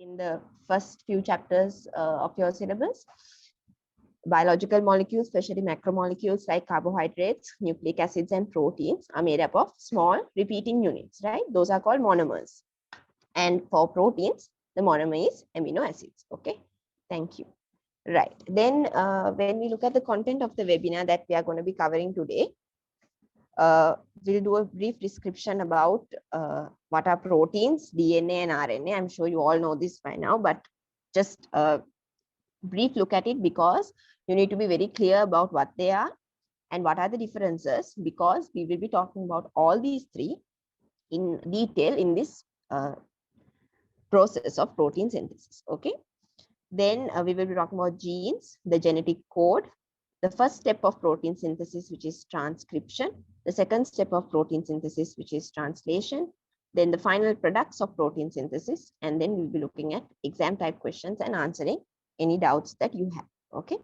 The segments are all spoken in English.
in the first few chapters of your syllabus. Biological molecules, especially macromolecules like carbohydrates, nucleic acids, and proteins are made up of small repeating units, right? Those are called monomers. And for proteins, the monomer is amino acids. Okay, thank you. Right. Then when we look at the content of the webinar that we are going to be covering today, we'll do a brief description about what are proteins, DNA, and RNA. I'm sure you all know this by now, but just a brief look at it because you need to be very clear about what they are and what are the differences, because we will be talking about all these three in detail in this process of protein synthesis. Okay. Then we will be talking about genes, the genetic code, the first step of protein synthesis, which is transcription, the second step of protein synthesis, which is translation, then the final products of protein synthesis, and then we'll be looking at exam type questions and answering any doubts that you have. Okay.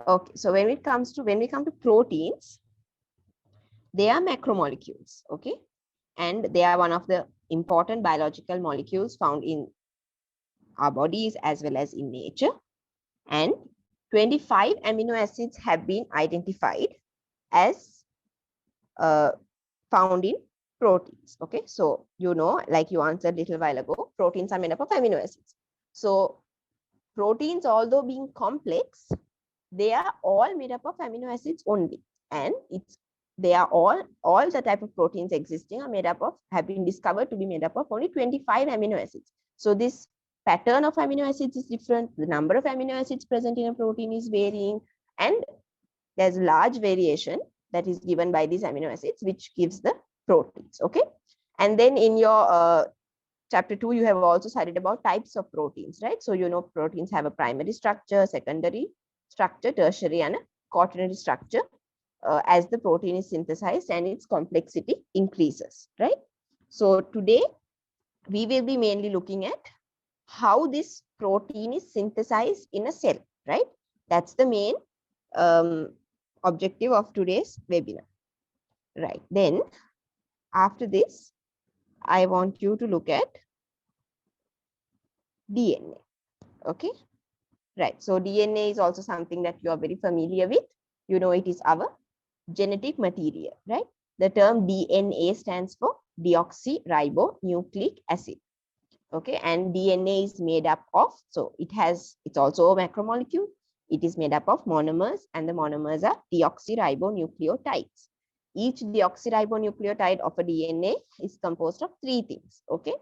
Okay. So when we come to proteins, they are macromolecules. Okay. And they are one of the important biological molecules found in our bodies as well as in nature. And 25 amino acids have been identified as found in proteins. Okay, so you know, like you answered a little while ago, proteins are made up of amino acids. So proteins, although being complex, they are all made up of amino acids only, and they are all the type of proteins existing are made up of, have been discovered to be made up of only 25 amino acids. So this pattern of amino acids is different. The number of amino acids present in a protein is varying, and there's a large variation that is given by these amino acids, which gives the proteins. Okay. And then in your chapter 2, you have also studied about types of proteins, right? So you know proteins have a primary structure, secondary structure, tertiary, and a quaternary structure as the protein is synthesized and its complexity increases, right? So today we will be mainly looking at how this protein is synthesized in a cell, right? That's the main objective of today's webinar, right? Then after this, I want you to look at DNA. Okay, right? So DNA is also something that you are very familiar with. You know, it is our genetic material, right? The term DNA stands for deoxyribonucleic acid. Okay, and DNA is made up of, so it's also a macromolecule. It is made up of monomers, and the monomers are deoxyribonucleotides. Each deoxyribonucleotide of a DNA is composed of three things. Okay,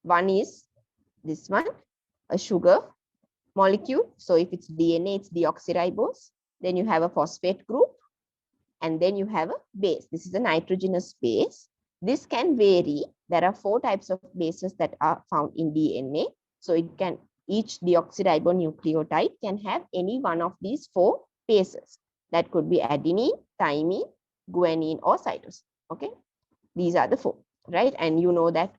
one is this one, a sugar molecule. So if it's DNA, it's deoxyribose. Then you have a phosphate group, and then you have a base. This is a nitrogenous base. This can vary. There are 4 types of bases that are found in DNA. So each deoxyribonucleotide can have any one of these 4 bases. That could be adenine, thymine, guanine, or cytosine. Okay, these are the 4, right? And you know that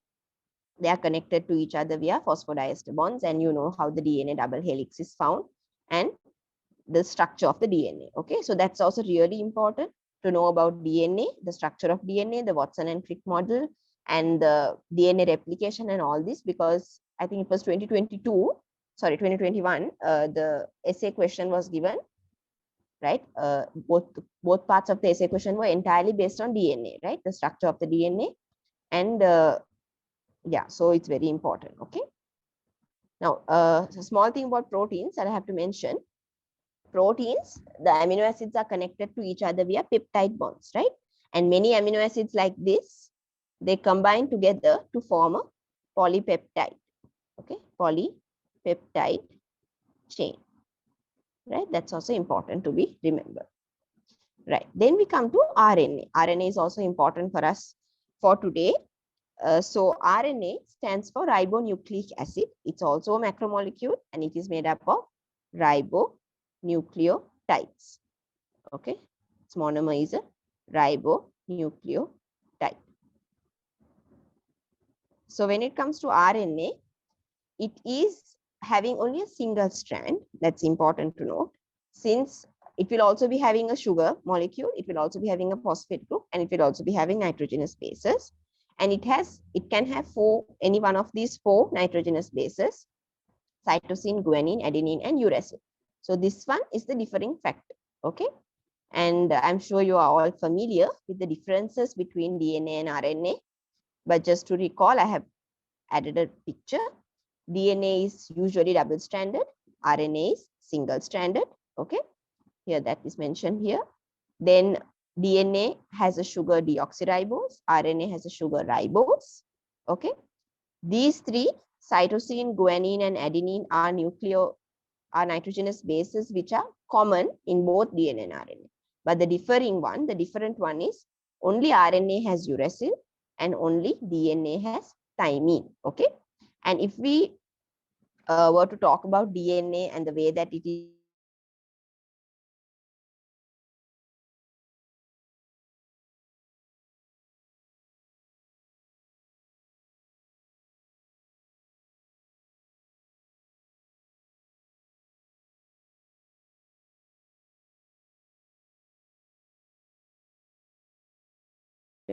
they are connected to each other via phosphodiester bonds, and you know how the DNA double helix is found and the structure of the DNA. Okay, so that's also really important to know about DNA, the structure of DNA, the Watson and Crick model, and the DNA replication and all this, because I think it was 2021, the essay question was given, right? Both parts of the essay question were entirely based on DNA, right? The structure of the DNA, and yeah, so it's very important. Okay. Now, a small thing about proteins that I have to mention. Proteins, the amino acids are connected to each other via peptide bonds, right? And many amino acids like this, they combine together to form a polypeptide. Okay, polypeptide chain, right? That's also important to be remembered, right? Then we come to RNA. RNA is also important for us for today. So RNA stands for ribonucleic acid. It's also a macromolecule, and it is made up of ribonucleotides. Okay, its monomer is a ribonucleotide. So when it comes to RNA, it is having only a single strand. That's important to note, since it will also be having a sugar molecule, it will also be having a phosphate group, and it will also be having nitrogenous bases. And it can have any one of these 4 nitrogenous bases: cytosine, guanine, adenine, and uracil. So this one is the differing factor. Okay. And I'm sure you are all familiar with the differences between DNA and RNA. But just to recall, I have added a picture. DNA is usually double-stranded. RNA is single-stranded. Okay. Here that is mentioned here. Then DNA has a sugar deoxyribose. RNA has a sugar ribose. Okay. These 3, cytosine, guanine, and adenine, are nitrogenous bases which are common in both DNA and RNA. But the different one is only RNA has uracil and only DNA has thymine. Okay. And if we were to talk about DNA and the way that it is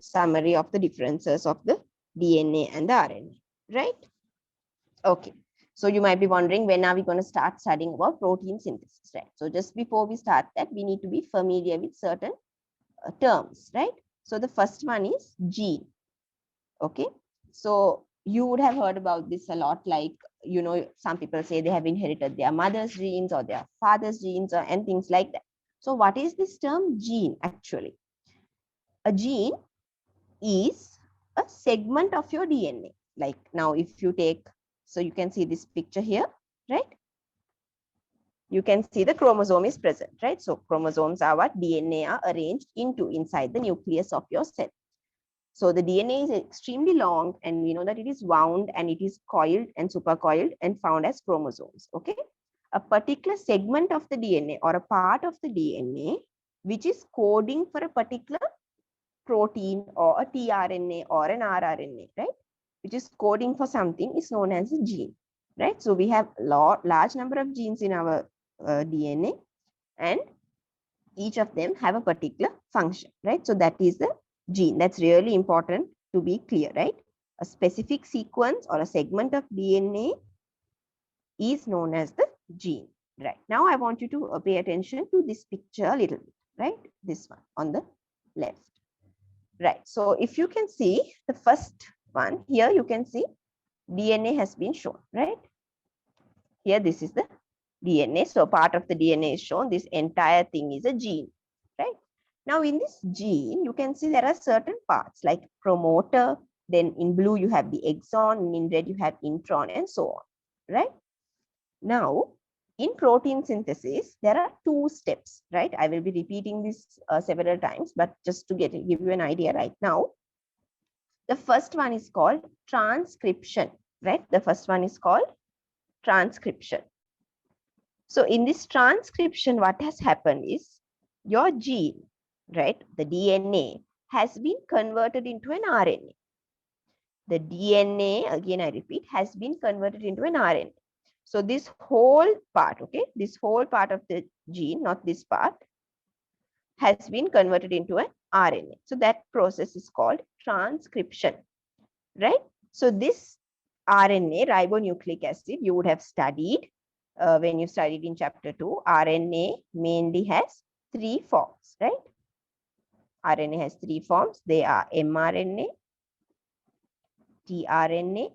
summary of the differences of the DNA and the RNA, right? Okay. So you might be wondering, when are we going to start studying about protein synthesis, right? So just before we start that, we need to be familiar with certain terms, right? So the first one is gene. Okay. So you would have heard about this a lot, like, you know, some people say they have inherited their mother's genes or their father's genes and things like that. So what is this term gene actually? A gene is a segment of your DNA. Like now, if you take, so you can see this picture here, right? You can see the chromosome is present, right? So chromosomes are what DNA are arranged into inside the nucleus of your cell. So the DNA is extremely long, and we know that it is wound and it is coiled and supercoiled and found as chromosomes. Okay. A particular segment of the DNA or a part of the DNA which is coding for a particular protein or a tRNA or an rRNA, right? Which is coding for something is known as a gene, right? So we have large number of genes in our DNA, and each of them have a particular function, right? So that is the gene. That's really important to be clear, right? A specific sequence or a segment of DNA is known as the gene, right? Now I want you to pay attention to this picture a little bit, right? This one on the left. Right. So if you can see the first one here, you can see DNA has been shown, right? Here, this is the DNA. So part of the DNA is shown. This entire thing is a gene, right? Now in this gene, you can see there are certain parts like promoter. Then in blue, you have the exon, and in red, you have intron, and so on, right? Now, in protein synthesis, there are 2 steps, right? I will be repeating this several times, but just to give you an idea right now. The first one is called transcription, right? The first one is called transcription. So in this transcription, what has happened is your gene, right? The DNA has been converted into an RNA. The DNA, again, I repeat, has been converted into an RNA. So this whole part, okay, this whole part of the gene, not this part, has been converted into an RNA. So that process is called transcription, right? So this RNA, ribonucleic acid, you would have studied when you studied in chapter 2. RNA mainly has 3 forms, right? RNA has 3 forms. They are mRNA, tRNA,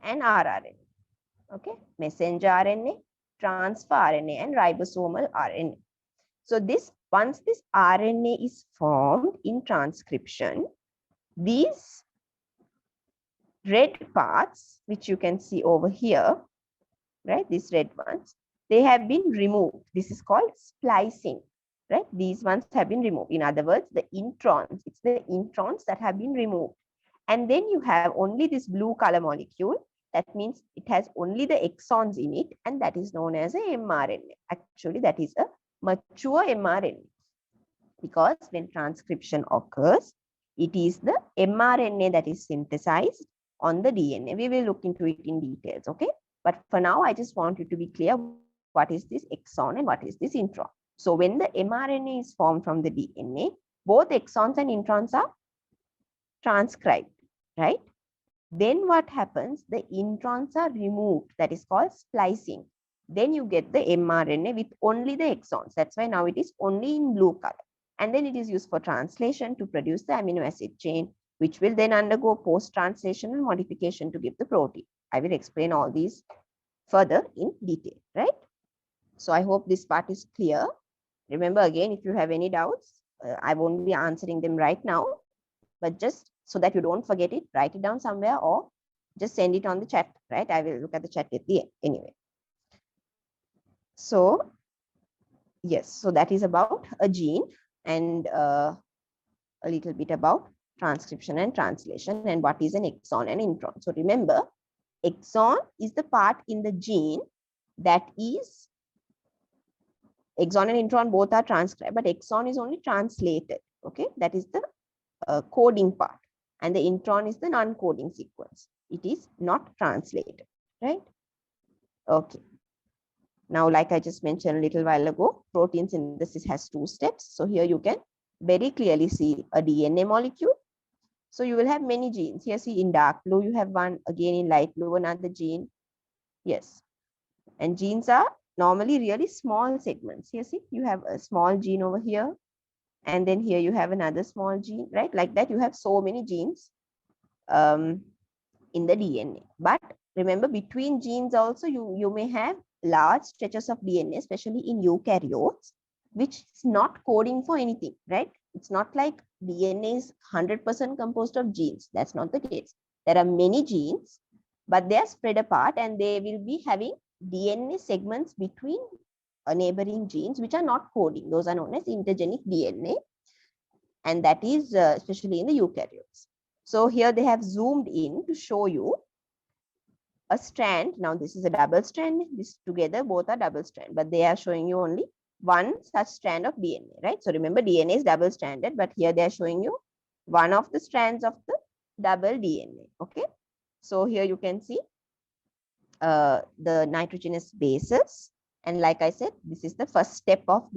and rRNA. Okay, messenger RNA, transfer RNA, and ribosomal RNA. So once this RNA is formed in transcription, these red parts, which you can see over here, right? These red ones, they have been removed. This is called splicing, right? These ones have been removed. In other words, the introns, it's the introns that have been removed. And then you have only this blue color molecule. That means it has only the exons in it, and that is known as a mRNA. Actually, that is a mature mRNA, because when transcription occurs, it is the mRNA that is synthesized on the DNA. We will look into it in details, okay? But for now, I just want you to be clear what is this exon and what is this intron. So when the mRNA is formed from the DNA, both exons and introns are transcribed, right? Then what happens? The introns are removed. That is called splicing. Then you get the mRNA with only the exons. That's why now it is only in blue color. And then it is used for translation to produce the amino acid chain, which will then undergo post-translational modification to give the protein. I will explain all these further in detail, right? So I hope this part is clear. Remember again, if you have any doubts, I won't be answering them right now, but just so that you don't forget it, write it down somewhere or just send it on the chat, right? I will look at the chat at the end anyway. So yes, so that is about a gene and a little bit about transcription and translation and what is an exon and intron. So remember, exon is the part in the gene that is, exon and intron both are transcribed, but exon is only translated, okay? That is the coding part, and the intron is the non-coding sequence. It is not translated, right? Okay. Now, like I just mentioned a little while ago, protein synthesis has 2 steps. So here you can very clearly see a DNA molecule. So you will have many genes. Here, see in dark blue, you have one, again in light blue, another gene. Yes. And genes are normally really small segments. Here, see, you have a small gene over here. And then here you have another small gene, right? Like that, you have so many genes in the DNA. But remember, between genes also, you may have large stretches of DNA, especially in eukaryotes, which is not coding for anything, right? It's not like DNA is 100% composed of genes. That's not the case. There are many genes, but they are spread apart and they will be having DNA segments between neighboring genes which are not coding. Those are known as intergenic DNA, and that is especially in the eukaryotes. So here they have zoomed in to show you a strand. Now this is a double strand. This together both are double strand, but they are showing you only one such strand of DNA, right? So remember, DNA is double stranded, but here they are showing you one of the strands of the double DNA. Okay. So here you can see the nitrogenous bases. And like I said, this is the first step of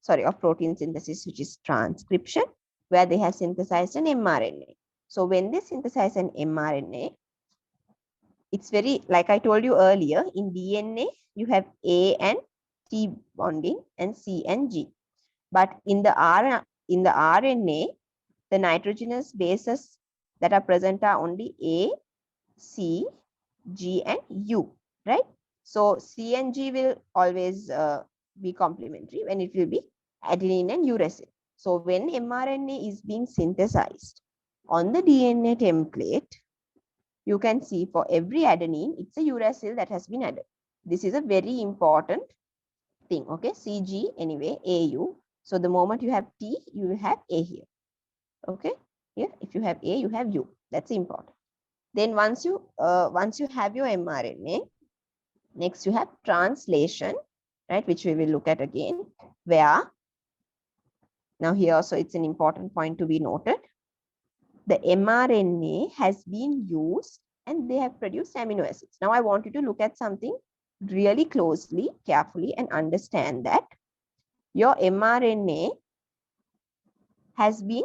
of protein synthesis, which is transcription, where they have synthesized an mRNA. So when they synthesize an mRNA, it's very, like I told you earlier, in DNA, you have A and T bonding and C and G. But in the RNA, the nitrogenous bases that are present are only A, C, G, and U, right? So C and G will always be complementary when it will be adenine and uracil. So when mRNA is being synthesized on the DNA template, you can see for every adenine, it's a uracil that has been added. This is a very important thing, okay? CG, anyway, AU. So the moment you have T, you will have A here, okay? Here, if you have A, you have U. That's important. Then once you have your mRNA, next you have translation, right? Which we will look at again, where now here also it's an important point to be noted. The mRNA has been used and they have produced amino acids. Now I want you to look at something really closely, carefully, and understand that your mRNA has been,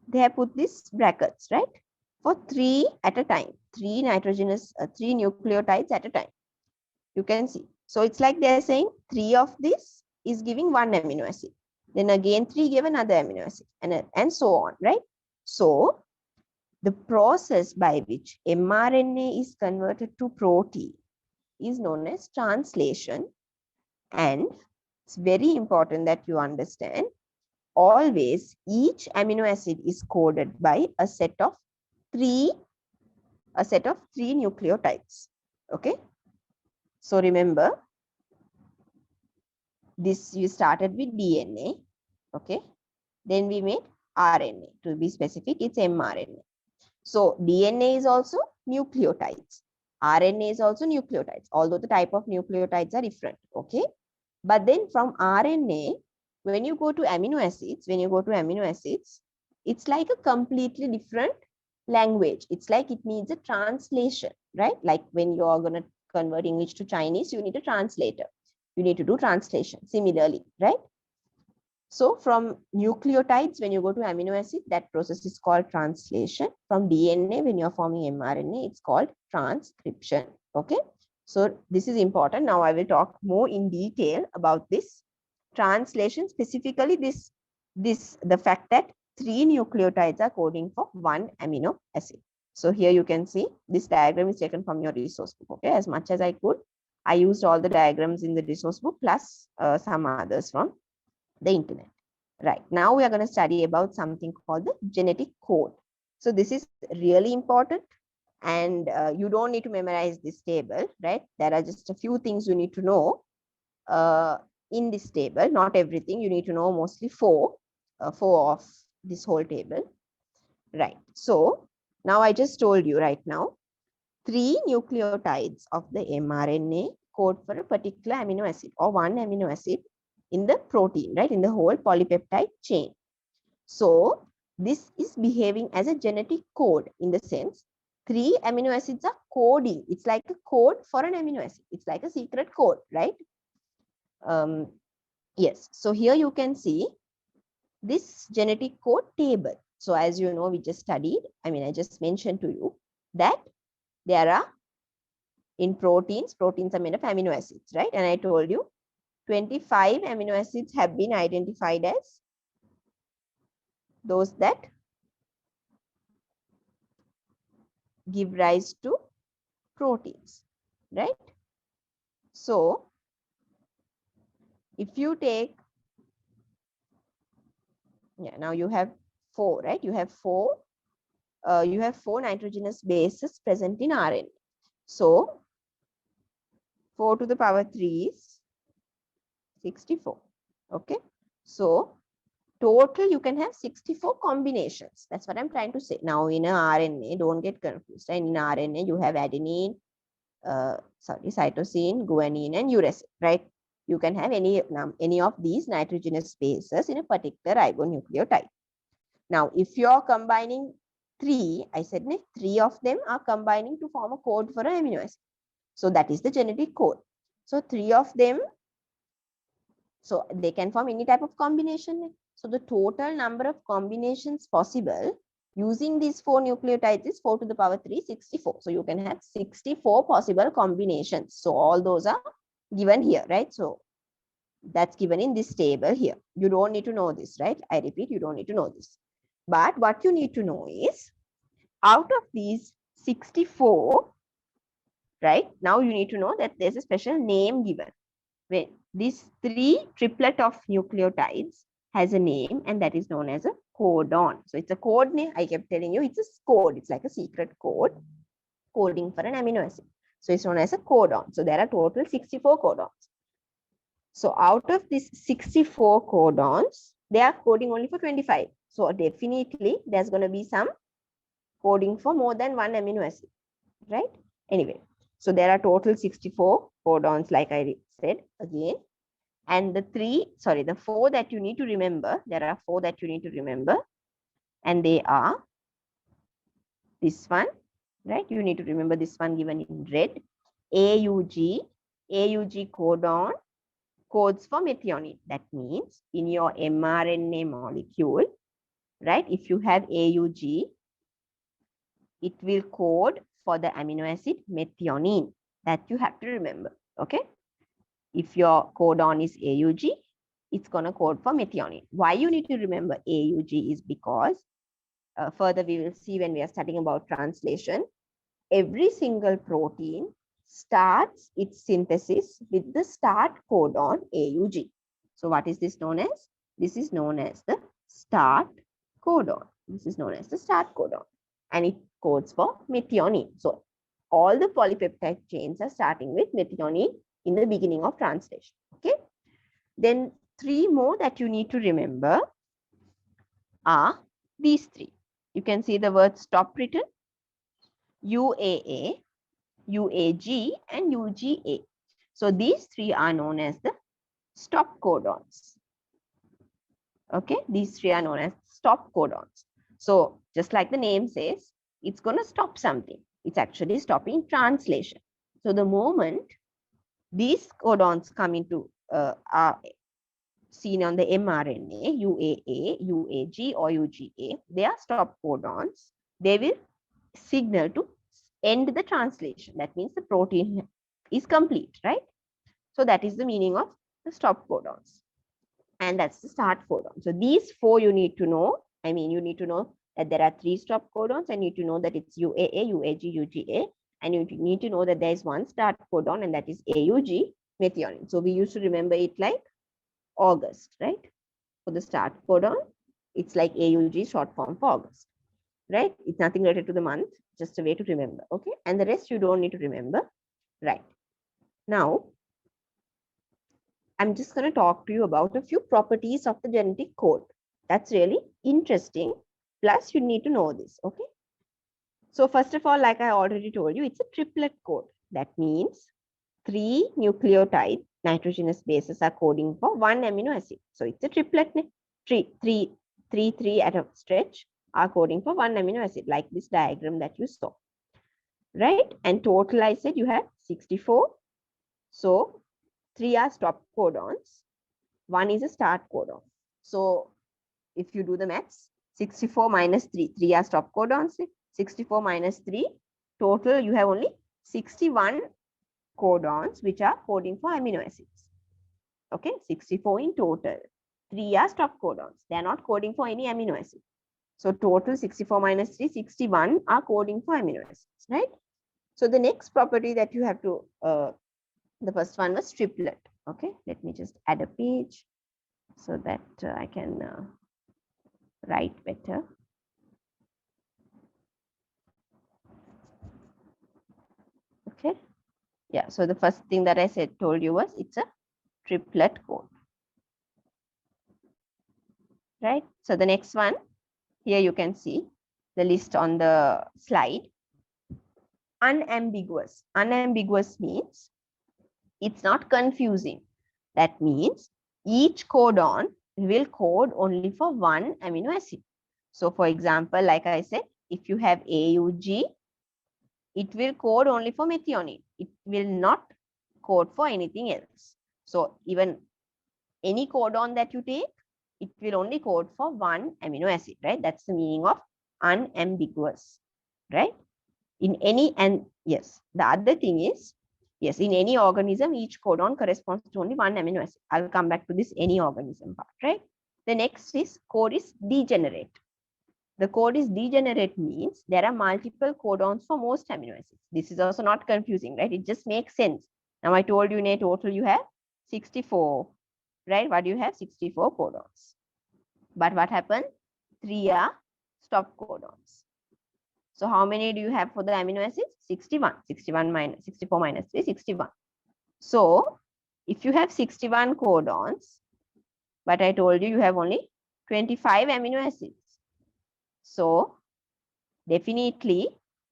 they have put these brackets, right? For 3 at a time, 3 nucleotides at a time. You can see. So it's like they're saying 3 of this is giving 1 amino acid. Then again 3 give another amino acid, and so on, right? So the process by which mRNA is converted to protein is known as translation. And it's very important that you understand, always each amino acid is coded by a set of 3 nucleotides. Okay. So remember, this you started with DNA. Okay. Then we made RNA. To be specific, it's mRNA. So DNA is also nucleotides. RNA is also nucleotides, although the type of nucleotides are different. Okay. But then from RNA, when you go to amino acids, it's like a completely different language. It's like it needs a translation, right? Like when you are going to convert English to Chinese, you need a translator. You need to do translation similarly, right? So from nucleotides, when you go to amino acid, that process is called translation. From DNA, when you're forming mRNA, it's called transcription. Okay. So this is important. Now I will talk more in detail about this translation, specifically the fact that 3 nucleotides are coding for 1 amino acid. So here you can see this diagram is taken from your resource book. Okay. As much as I could, I used all the diagrams in the resource book plus some others from the internet. Right, now we are going to study about something called the genetic code. So this is really important, and you don't need to memorize this table, right? There are just a few things you need to know in this table, not everything. You need to know mostly four of this whole table, right? So now I just told you right now, 3 nucleotides of the mRNA code for a particular amino acid or 1 amino acid in the protein, right? In the whole polypeptide chain. So this is behaving as a genetic code in the sense 3 amino acids are coding. It's like a code for an amino acid. It's like a secret code, right? Yes. So here you can see this genetic code table. So as you know, we just studied, I just mentioned to you that there are in proteins are made of amino acids, right? And I told you 25 amino acids have been identified as those that give rise to proteins, right? So if you take, now you have 4, right? You have 4 nitrogenous bases present in RNA. So 4 to the power 3 is 64. Okay. So total you can have 64 combinations. That's what I'm trying to say. Now in a RNA, don't get confused. And in RNA, you have adenine, cytosine, guanine, and uracil, right? You can have any of these nitrogenous bases in a particular ribonucleotide. Now, if you're combining 3, I said 3 of them are combining to form a code for an amino acid. So that is the genetic code. So 3 of them, so they can form any type of combination. So the total number of combinations possible using these 4 nucleotides is 4 to the power 3, 64. So you can have 64 possible combinations. So all those are given here, right? So that's given in this table here. You don't need to know this, right? I repeat, you don't need to know this. But what you need to know is, out of these 64, right? Now you need to know that there's a special name given. When these 3 triplet of nucleotides has a name, and that is known as a codon. So it's a code name. I kept telling you it's a code. It's like a secret code coding for an amino acid. So it's known as a codon. So there are total 64 codons. So out of these 64 codons, they are coding only for 25. So definitely there's going to be some coding for more than 1 amino acid, right? Anyway, so there are total 64 codons, like I said again. And the 4 that you need to remember, there are 4 that you need to remember. And they are this one, right? You need to remember this one given in red. AUG codon codes for methionine. That means in your mRNA molecule, right? If you have AUG, it will code for the amino acid methionine. That you have to remember, okay? If your codon is AUG, it's going to code for methionine. Why you need to remember AUG is because further we will see when we are studying about translation, every single protein starts its synthesis with the start codon AUG. So what is this known as? This is known as the start codon. This is known as the start codon. And it codes for methionine. So all the polypeptide chains are starting with methionine in the beginning of translation. Okay. Then 3 more that you need to remember are these 3. You can see the word stop written. UAA, UAG, and UGA. So these 3 are known as the stop codons. Okay, these 3 are known as stop codons. So just like the name says, it's going to stop something. It's actually stopping translation. So the moment these codons come into seen on the mRNA, UAA, UAG, or UGA, they are stop codons. They will signal to end the translation. That means the protein is complete, right? So that is the meaning of the stop codons. And that's the start codon. So these four you need to know. I mean, you need to know that there are 3 stop codons, and you need to know that it's UAA, UAG, UGA. And you need to know that there is one start codon, and that is AUG, methionine. So we used to remember it like August, right? For the start codon, it's like AUG, short form for August, right? It's nothing related to the month, just a way to remember, okay? And the rest you don't need to remember, right? Now, I'm just going to talk to you about a few properties of the genetic code. That's really interesting. Plus, you need to know this, okay? So first of all, like I already told you, it's a triplet code. That means 3 nucleotide nitrogenous bases are coding for 1 amino acid. So it's a triplet. Three at a stretch are coding for 1 amino acid, like this diagram that you saw, right? And total, I said you have 64. So 3 are stop codons. 1 is a start codon. So if you do the maths, 64 minus 3, 3 are stop codons. 64 minus 3, total you have only 61 codons which are coding for amino acids. Okay, 64 in total. 3 are stop codons. They are not coding for any amino acid. So total 64 minus 3, 61 are coding for amino acids, right? So the next property that you have to, the first one was triplet. Okay, let me just add a page so that I can write better. Okay, yeah, so the first thing that I told you was it's a triplet code, right? So the next one, here you can see the list on the slide. Unambiguous. Unambiguous means it's not confusing. That means each codon will code only for 1 amino acid. So for example, like I said, if you have AUG, it will code only for methionine. It will not code for anything else. So even any codon that you take, it will only code for 1 amino acid, right? That's the meaning of unambiguous, right? In any, and yes, the other thing is, yes, in any organism, each codon corresponds to only 1 amino acid. I'll come back to this any organism part, right? The next is code is degenerate. The code is degenerate means there are multiple codons for most amino acids. This is also not confusing, right? It just makes sense. Now I told you in a total you have 64, right? What do you have? 64 codons. But what happened? 3 are stop codons. So how many do you have for the amino acids? 61. 61 minus 64 minus 3, 61. So if you have 61 codons, but I told you have only 25 amino acids. So definitely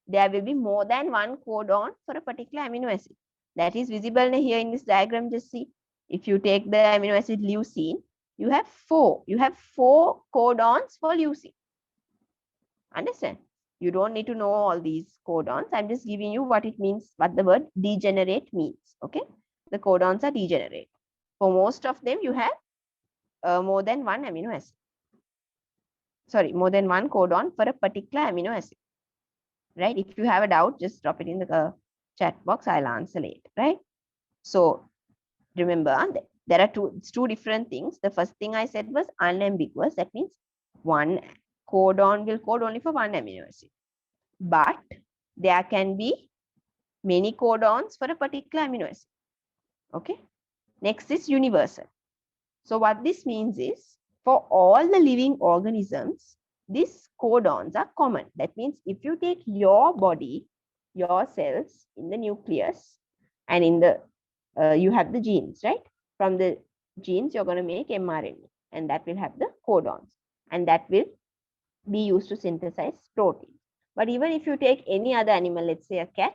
there will be more than 1 codon for a particular amino acid. That is visible here in this diagram. Just see, if you take the amino acid leucine, you have 4. You have 4 codons for leucine. Understand? You don't need to know all these codons. I'm just giving you what it means, what the word degenerate means. Okay, the codons are degenerate. For most of them, you have more than 1 amino acid. Sorry, more than 1 codon for a particular amino acid. Right? If you have a doubt, just drop it in the chat box. I'll answer later. Right? So remember, there are two different things. The first thing I said was unambiguous. That means one codon will code only for 1 amino acid. But there can be many codons for a particular amino acid. Okay. Next is universal. So what this means is, for all the living organisms, these codons are common. That means if you take your body, your cells in the nucleus, and in the you have the genes, right? From the genes, you're going to make mRNA, and that will have the codons, and that will be used to synthesize protein. But even if you take any other animal, let's say a cat,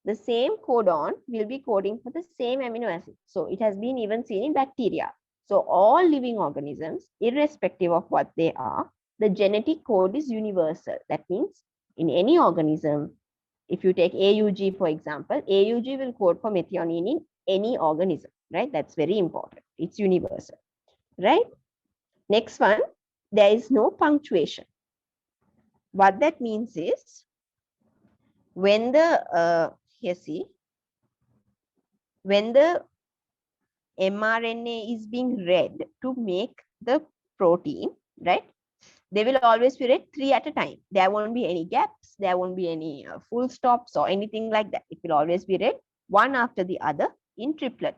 the same codon will be coding for the same amino acid. So it has been even seen in bacteria. So all living organisms, irrespective of what they are, the genetic code is universal. That means in any organism, if you take AUG, for example, AUG will code for methionine in any organism, right? That's very important. It's universal, right? Next one, there is no punctuation. What that means is when the, here see, when the mRNA is being read to make the protein, right? They will always be read 3 at a time. There won't be any gaps. There won't be any full stops or anything like that. It will always be read one after the other in triplet,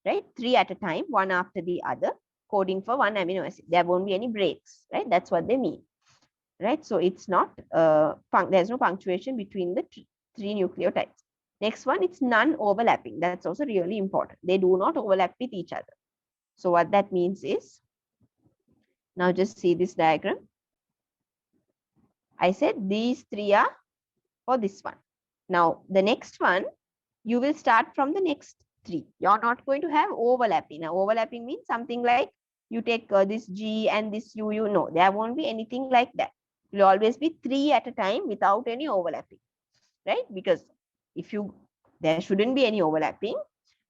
right? 3 at a time, one after the other, coding for one amino acid. There won't be any breaks, right? That's what they mean, right? So it's not, there's no punctuation between the three nucleotides. Next one, it's non-overlapping. That's also really important. They do not overlap with each other. So what that means is, now just see this diagram. I said these three are for this one. Now, the next one, you will start from the next three. You're not going to have overlapping. Now, overlapping means something like you take this G and this U, you know, there won't be anything like that. It will always be 3 at a time without any overlapping, right? Because if you, there shouldn't be any overlapping,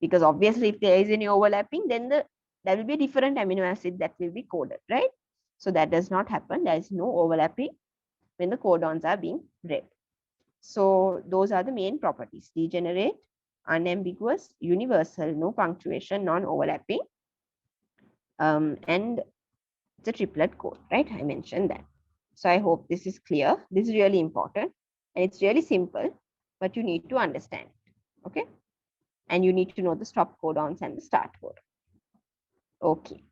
because obviously if there is any overlapping, then there will be a different amino acid that will be coded, right? So that does not happen. There is no overlapping when the codons are being read. So those are the main properties: degenerate, unambiguous, universal, no punctuation, non-overlapping, and the triplet code, right? I mentioned that. So I hope this is clear. This is really important and it's really simple, but you need to understand it, okay? And you need to know the stop codons and the start code. Okay.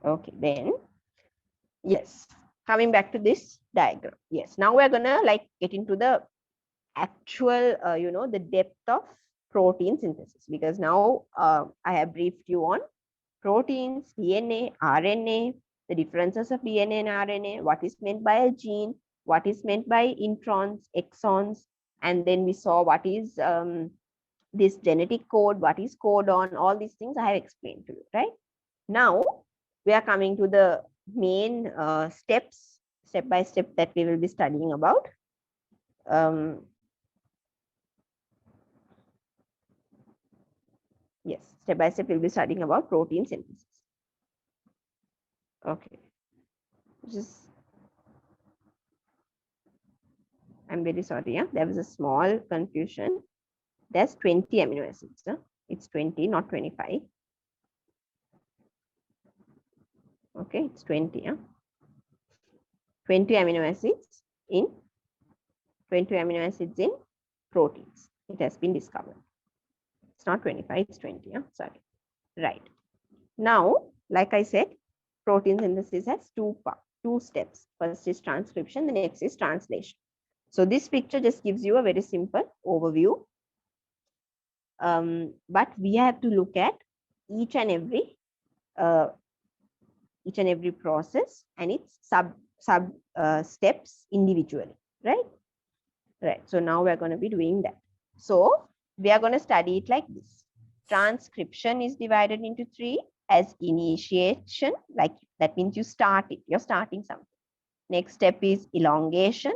Okay, then, yes, coming back to this diagram. Yes, now we're gonna like get into the actual, the depth of protein synthesis, because now I have briefed you on proteins, DNA, RNA, the differences of DNA and RNA, what is meant by a gene, what is meant by introns, exons, and then we saw what is this genetic code, what is codon, all these things I have explained to you, right? Now we are coming to the main steps, step by step, that we will be studying about. Yes, step by step we'll be studying about protein synthesis. Okay. I'm very sorry. Yeah, there was a small confusion. There's 20 amino acids. Huh? It's 20, not 25. Okay, it's 20. Yeah? 20 amino acids in 20 amino acids in proteins. It has been discovered. It's not 25, it's 20. Yeah? Sorry. Right. Now, like I said, protein synthesis has two steps. First is transcription, the next is translation. So this picture just gives you a very simple overview. But we have to look at each and every process and its sub steps individually, right? Right. So now we're going to be doing that. So we are going to study it like this. Transcription is divided into 3 as initiation, like that means you start it, you're starting something. Next step is elongation.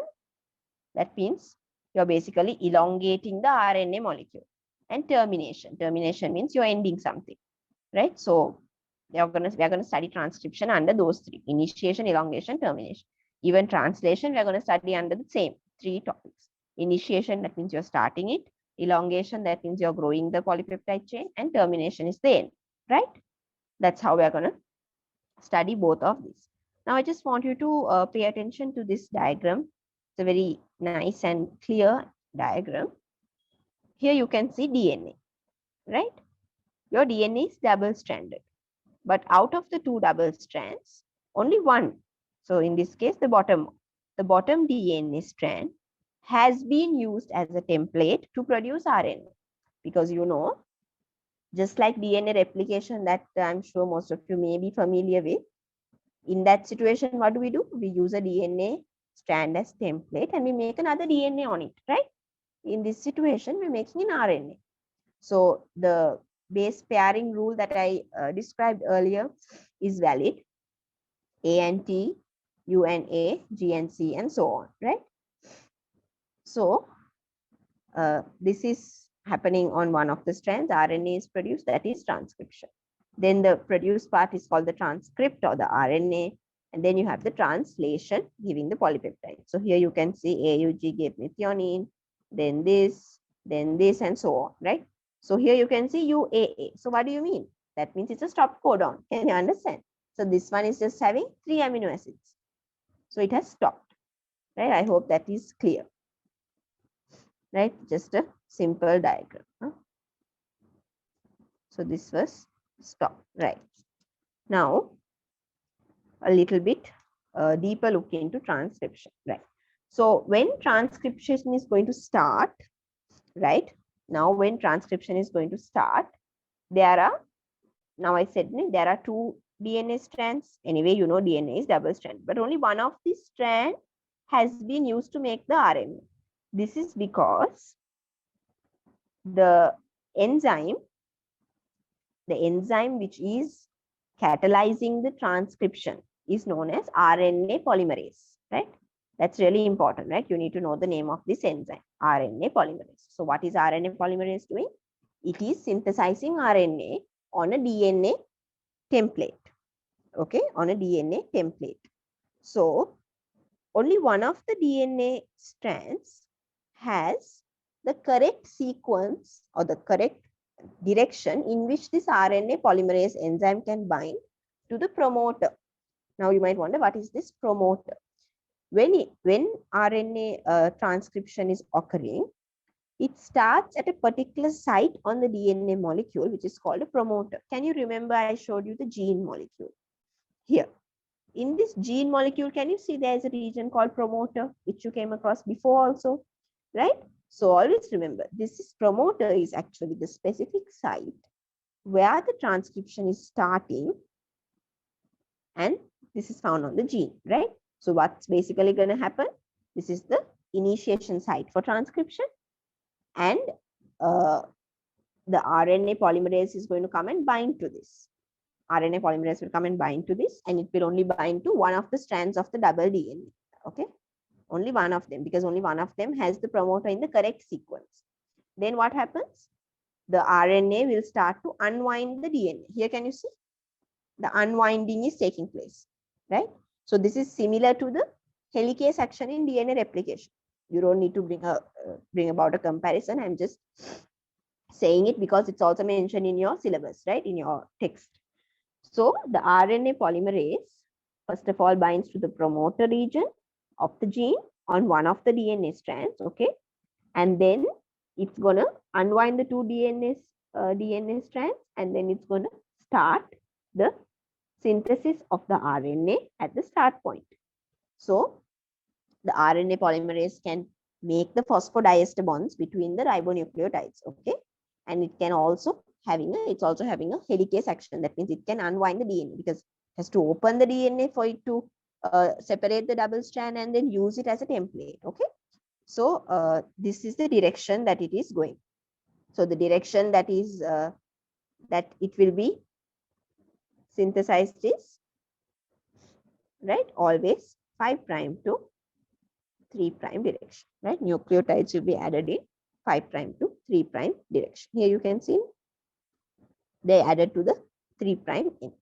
That means you're basically elongating the RNA molecule. And termination. Termination means you're ending something, right? So we are going to study transcription under those 3: initiation, elongation, termination. Even translation, we're going to study under the same 3 topics. Initiation, that means you're starting it. Elongation, that means you're growing the polypeptide chain. And termination is the end, right? That's how we're going to study both of these. Now, I just want you to pay attention to this diagram. It's a very nice and clear diagram. Here you can see DNA, right? Your DNA is double-stranded. But out of the 2 double strands, only one. So in this case, the bottom DNA strand has been used as a template to produce RNA. Because just like DNA replication that I'm sure most of you may be familiar with, in that situation, what do? We use a DNA strand as template and we make another DNA on it, right? In this situation, we're making an RNA. So the base pairing rule that I described earlier is valid. A and T, U and A, G and C, and so on, right? So this is happening on one of the strands. RNA is produced, that is transcription. Then the produced part is called the transcript or the RNA. And then you have the translation giving the polypeptide. So here you can see AUG gave methionine, then this, and so on, right? So here you can see UAA. So what do you mean? That means it's a stop codon. Can you understand? So this one is just having 3 amino acids. So it has stopped, right? I hope that is clear, right? Just a simple diagram. Huh? So this was stop, right? Now, a little bit deeper look into transcription, right? So when transcription is going to start, right? Now when transcription is going to start, there are, now I said there are 2 DNA strands. Anyway, you know DNA is double strand, but only one of these strand has been used to make the RNA. This is because the enzyme which is catalyzing the transcription is known as RNA polymerase, right? That's really important, right? You need to know the name of this enzyme, RNA polymerase. So what is RNA polymerase doing? It is synthesizing RNA on a DNA template, okay, on a DNA template. So only one of the DNA strands has the correct sequence or the correct direction in which this RNA polymerase enzyme can bind to the promoter. Now you might wonder, what is this promoter? When RNA transcription is occurring, it starts at a particular site on the DNA molecule, which is called a promoter. Can you remember I showed you the gene molecule? Here, in this gene molecule, can you see there is a region called promoter, which you came across before also, right? So always remember, this promoter is actually the specific site where the transcription is starting, and this is found on the gene, right? So what's basically going to happen? This is the initiation site for transcription, and the RNA polymerase is going to come and bind to this. RNA polymerase will come and bind to this, and it will only bind to one of the strands of the double DNA, okay? Only one of them, because only one of them has the promoter in the correct sequence. Then what happens? The RNA will start to unwind the DNA. Here, can you see? The unwinding is taking place, right? So this is similar to the helicase action in DNA replication. You don't need to bring about a comparison. I'm just saying it because it's also mentioned in your syllabus, right? In your text. So the RNA polymerase, first of all, binds to the promoter region of the gene on one of the DNA strands, okay? And then it's going to unwind the 2 DNA strands, and then it's going to start the synthesis of the RNA at the start point. So the RNA polymerase can make the phosphodiester bonds between the ribonucleotides, okay? And it can also it's also having a helicase action. That means it can unwind the DNA because it has to open the DNA for it to separate the double strand and then use it as a template, okay? So this is the direction that it is going. So the direction that is that it will be synthesized is, right, always 5' to 3' direction, right? Nucleotides will be added in 5' to 3' direction. Here you can see they added to the 3' in.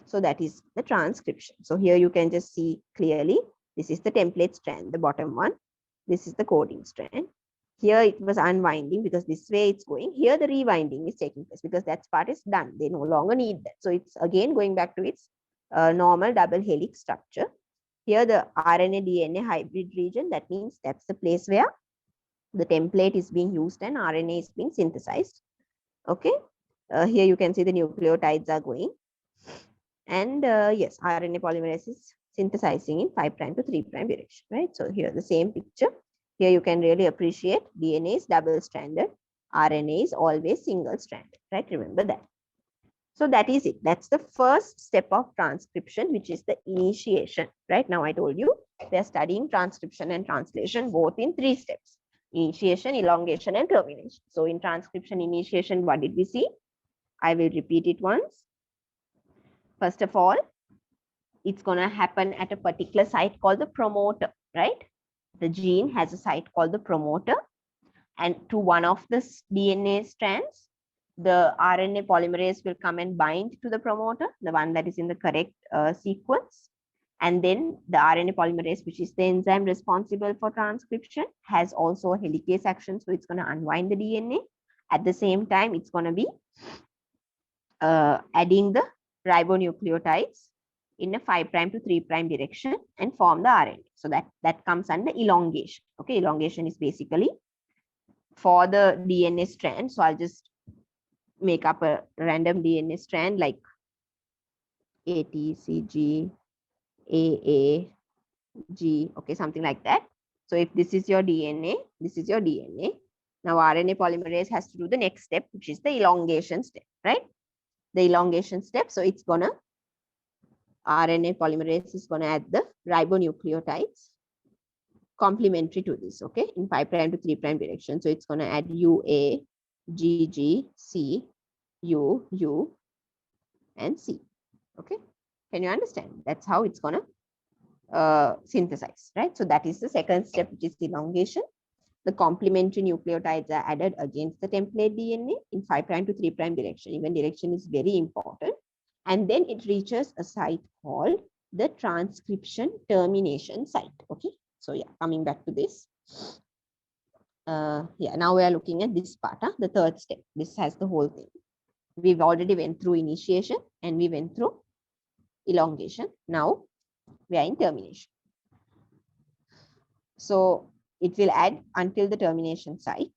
So that is the transcription. So here you can just see clearly, this is the template strand, the bottom one. This is the coding strand. Here it was unwinding because this way it's going. Here the rewinding is taking place because that part is done. They no longer need that. So it's again going back to its normal double helix structure. Here the RNA DNA hybrid region, that means that's the place where the template is being used and RNA is being synthesized. Okay. Here you can see the nucleotides are going. And yes, RNA polymerase is synthesizing in 5' to 3' direction, right? So here the same picture. Here you can really appreciate DNA is double stranded. RNA is always single stranded, right? Remember that. So that is it. That's the first step of transcription, which is the initiation, right? Now I told you they're studying transcription and translation both in 3 steps: initiation, elongation, and termination. So in transcription initiation, what did we see? I will repeat it once. First of all, it's going to happen at a particular site called the promoter, right? The gene has a site called the promoter, and to one of the DNA strands, the RNA polymerase will come and bind to the promoter, the one that is in the correct sequence. And then the RNA polymerase, which is the enzyme responsible for transcription, has also a helicase action. So it's going to unwind the DNA. At the same time, it's going to be adding the ribonucleotides in a 5' to 3' direction and form the RNA. So that comes under elongation. Okay, elongation is basically for the DNA strand. So I'll just make up a random DNA strand like A, T, C, G, A, G, okay, something like that. So if this is your DNA, this is your DNA. Now RNA polymerase has to do the next step, which is the elongation step, right? The elongation step. So it's gonna, RNA polymerase is gonna add the ribonucleotides complementary to this, okay, in 5' to 3' direction. So it's gonna add UA, GG, C, U, and C, okay? Can you understand? That's how it's gonna synthesize, right? So that is the second step, which is elongation. The complementary nucleotides are added against the template DNA in 5' to 3' direction. Even direction is very important. And then it reaches a site called the transcription termination site. Okay. So yeah, coming back to this. Yeah, now we are looking at this part, the third step. This has the whole thing. We've already went through initiation and we went through elongation. Now we are in termination. So it will add until the termination site.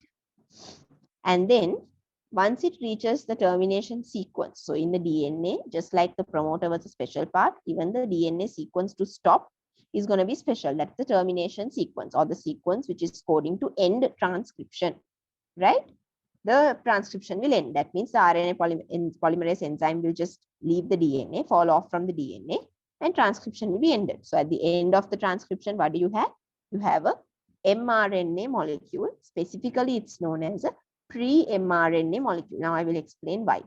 And then once it reaches the termination sequence, so in the DNA, just like the promoter was a special part, even the DNA sequence to stop is going to be special. That's the termination sequence, or the sequence which is coding to end transcription, right? The transcription will end. That means the RNA polymerase enzyme will just leave the DNA, fall off from the DNA, and transcription will be ended. So at the end of the transcription, what do you have? You have a mRNA molecule. Specifically, it's known as a pre-mRNA molecule. Now I will explain why.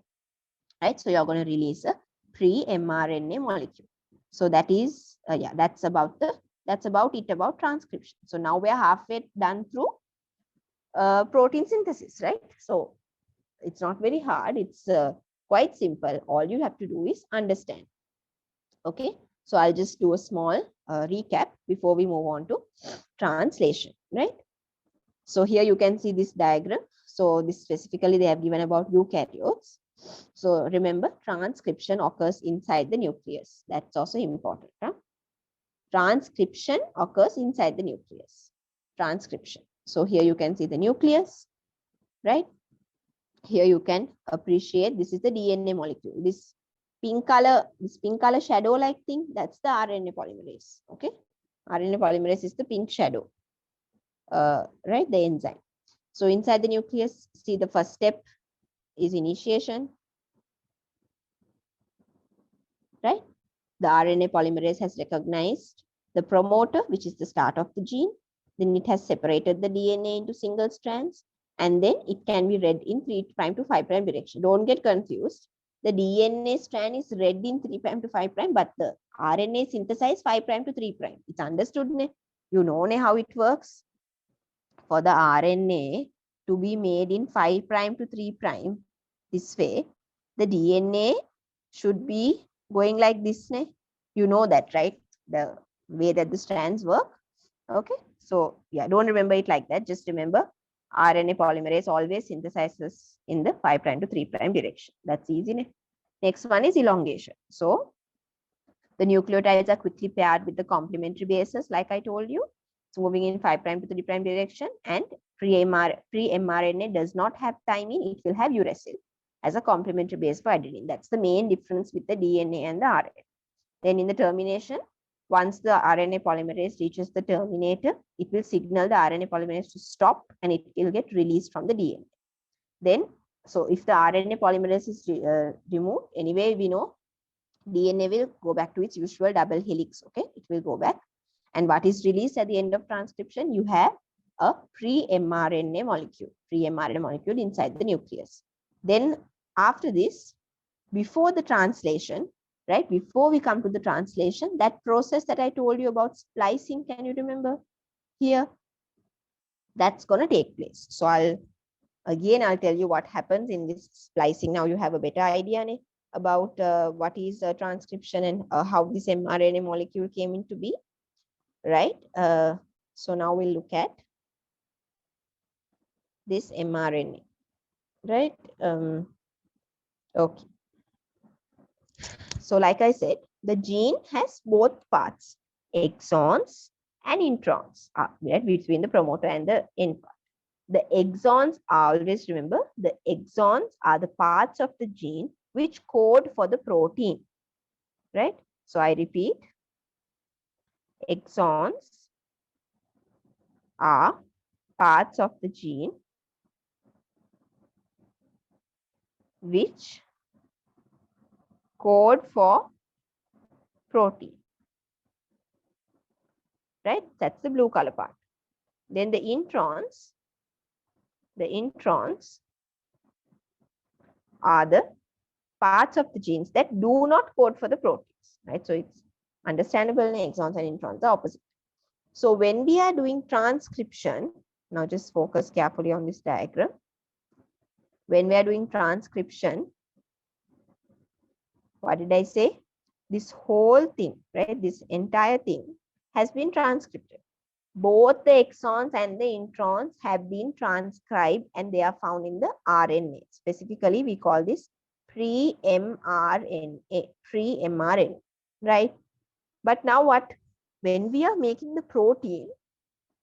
Right? So you're going to release a pre-mRNA molecule. So that is, yeah, that's about it about transcription. So now we are halfway done through protein synthesis, right? So it's not very hard. It's quite simple. All you have to do is understand. Okay. So I'll just do a small recap before we move on to translation, right? So here you can see this diagram. So this specifically they have given about eukaryotes. So remember, transcription occurs inside the nucleus. That's also important. Huh? Transcription occurs inside the nucleus. Transcription. So here you can see the nucleus, right? Here you can appreciate this is the DNA molecule. This pink color shadow-like thing, that's the RNA polymerase. Okay, RNA polymerase is the pink shadow, right? The enzyme. So inside the nucleus, see the first step is initiation, right? The RNA polymerase has recognized the promoter, which is the start of the gene. Then it has separated the DNA into single strands, and then it can be read in 3' to 5' direction. Don't get confused. The DNA strand is read in 3' to 5', but the RNA synthesized 5' to 3'. It's understood, ne? You know how it works. For the RNA to be made in 5' to 3', this way, the DNA should be going like this, ne? You know that, right? The way that the strands work. Okay. So yeah, don't remember it like that. Just remember RNA polymerase always synthesizes in the 5' to 3' direction. That's easy. Ne? Next one is elongation. So the nucleotides are quickly paired with the complementary bases, like I told you. It's moving in 5' to 3' direction, and pre-mRNA does not have thymine. It will have uracil as a complementary base for adenine. That's the main difference with the DNA and the RNA. Then in the termination, once the RNA polymerase reaches the terminator, it will signal the RNA polymerase to stop and it will get released from the DNA. Then, so if the RNA polymerase is removed, anyway, we know DNA will go back to its usual double helix. Okay, it will go back. And what is released at the end of transcription? You have a pre-mRNA molecule inside the nucleus. Then after this, before the translation, right, before we come to the translation, that process that I told you about splicing, can you remember here? That's going to take place. So I'll Again, I'll tell you what happens in this splicing. Now you have a better idea about what is transcription and how this mRNA molecule came into be, right? So now we'll look at this mRNA, right? Okay. So like I said, the gene has both parts, exons and introns, right, between the promoter and the end part. The exons are, always remember, the exons are the parts of the gene which code for the protein, right? So I repeat, exons are parts of the gene which code for protein, right? That's the blue color part. Then the introns are the parts of the genes that do not code for the proteins, right? So it's understandable, exons and introns are opposite. So when we are doing transcription, now just focus carefully on this diagram. When we are doing transcription, what did I say? This whole thing, right? This entire thing has been transcribed. Both the exons and the introns have been transcribed and they are found in the RNA. Specifically, we call this pre-mRNA, right? But now what? When we are making the protein,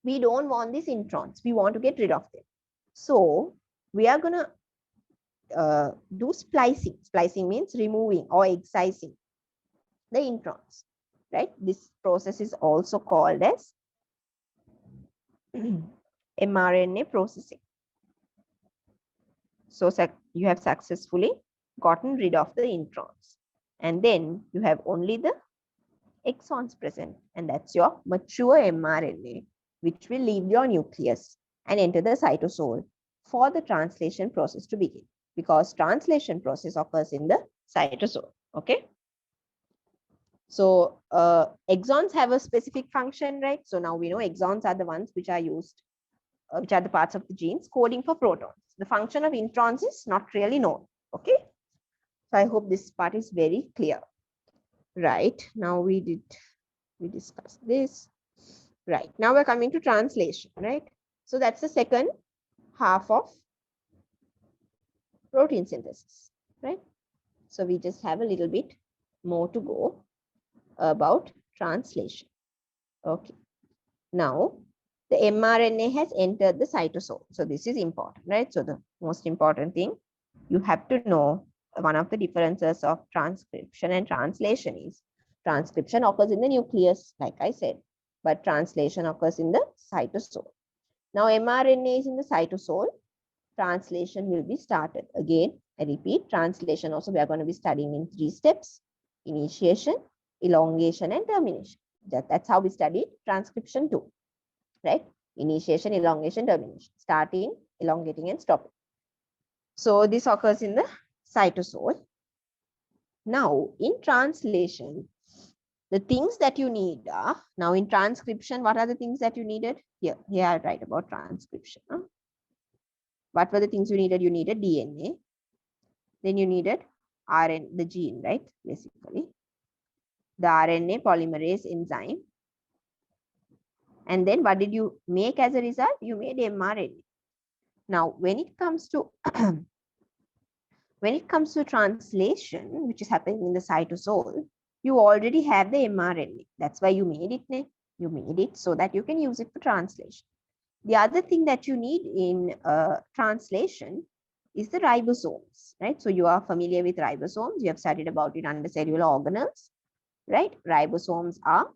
we don't want these introns. We want to get rid of them. So we are going to do splicing. Splicing means removing or excising the introns, right? This process is also called as mRNA processing. So you have successfully gotten rid of the introns. And then you have only the exons present. And that's your mature mRNA, which will leave your nucleus and enter the cytosol for the translation process to begin. Because translation process occurs in the cytosol. Okay. So exons have a specific function, right? So now we know exons are the ones which are used, which are the parts of the genes coding for protons. The function of introns is not really known. Okay. So I hope this part is very clear. Right. Now we discussed this. Right. Now we're coming to translation, right? So that's the second half of protein synthesis, right? So we just have a little bit more to go about translation. Okay. Now the mRNA has entered the cytosol. So this is important, right? So the most important thing you have to know, one of the differences of transcription and translation is transcription occurs in the nucleus, like I said, but translation occurs in the cytosol. Now mRNA is in the cytosol, translation will be started. Again, I repeat, translation also we are going to be studying in 3 steps: initiation, elongation, and termination. That's how we studied transcription too, right? Initiation, elongation, termination, starting, elongating, and stopping. So this occurs in the cytosol. Now in translation, the things that you need are, now in transcription, what are the things that you needed? Here I write about transcription. What were the things you needed? You needed DNA. Then you needed RNA, the gene, right? Basically, the RNA polymerase enzyme. And then what did you make as a result? You made mRNA. Now, when it comes to translation, which is happening in the cytosol, you already have the mRNA. That's why you made it. You made it so that you can use it for translation. The other thing that you need in translation is the ribosomes, right? So you are familiar with ribosomes. You have studied about it under cellular organelles, right? Ribosomes are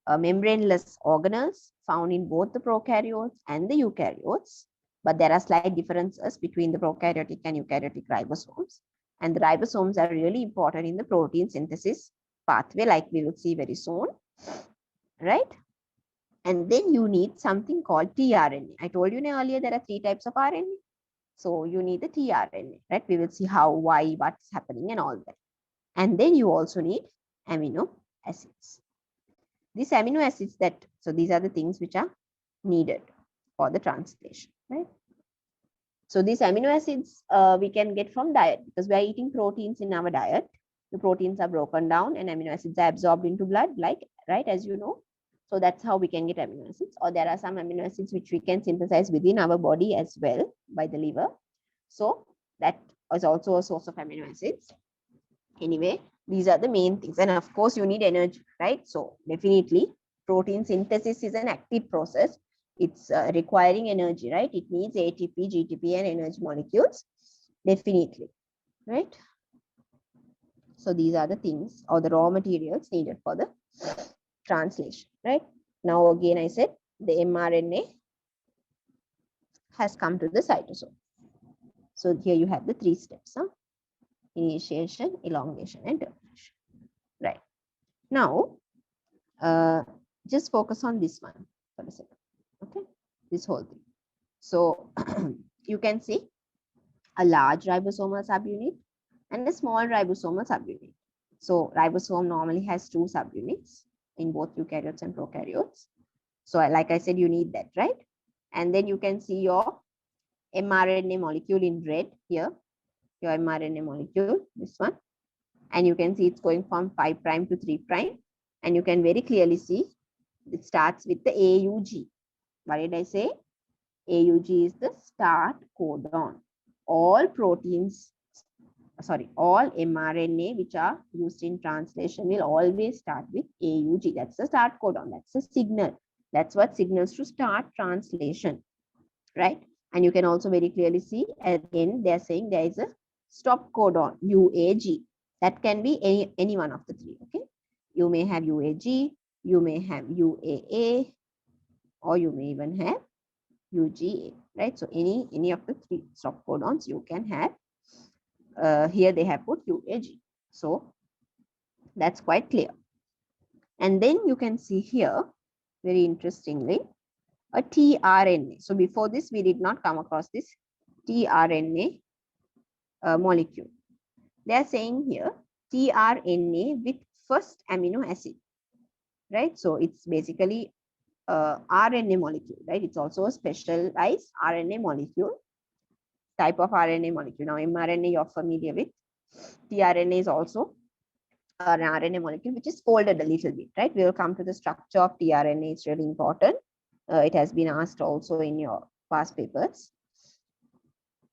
membraneless organelles found in both the prokaryotes and the eukaryotes. But there are slight differences between the prokaryotic and eukaryotic ribosomes. And the ribosomes are really important in the protein synthesis pathway, like we will see very soon, right? And then you need something called tRNA. I told you earlier there are 3 types of RNA. So you need the tRNA, right? We will see how, why, what's happening and all that. And then you also need amino acids. These amino acids so these are the things which are needed for the translation, right? So these amino acids we can get from diet because we are eating proteins in our diet. The proteins are broken down and amino acids are absorbed into blood, like, right, as you know. So that's how we can get amino acids. Or there are some amino acids which we can synthesize within our body as well by the liver. So that is also a source of amino acids. Anyway, these are the main things. And of course, you need energy, right? So definitely, protein synthesis is an active process. It's requiring energy, right? It needs ATP, GTP, and energy molecules, definitely, right? So these are the things or the raw materials needed for the translation, right? Now, again, I said the mRNA has come to the cytosol. So here you have the 3 steps, huh? Initiation, elongation, and termination, right? Now, just focus on this one for a second, okay? This whole thing. So you can see a large ribosomal subunit and a small ribosomal subunit. So ribosome normally has 2 subunits in both eukaryotes and prokaryotes. So like I said, you need that, right? And then you can see your mRNA molecule in red here, your mRNA molecule, this one. And you can see it's going from 5' to 3'. And you can very clearly see it starts with the AUG. What did I say? AUG is the start codon. All proteins, sorry, all mRNA which are used in translation will always start with AUG. That's the start codon. That's a signal. That's what signals to start translation, right? And you can also very clearly see at the end, they're saying there is a stop codon, UAG. That can be any one of the 3, okay? You may have UAG, you may have UAA, or you may even have UGA, right? So any of the 3 stop codons you can have. Here they have put UAG. So that's quite clear. And then you can see here, very interestingly, a tRNA. So before this, we did not come across this tRNA molecule. They are saying here tRNA with first amino acid, right? So it's basically RNA molecule, right? It's also a specialized RNA molecule, type of RNA molecule. Now, mRNA you're familiar with. tRNA is also an RNA molecule which is folded a little bit, right? We will come to the structure of tRNA. It's really important. It has been asked also in your past papers.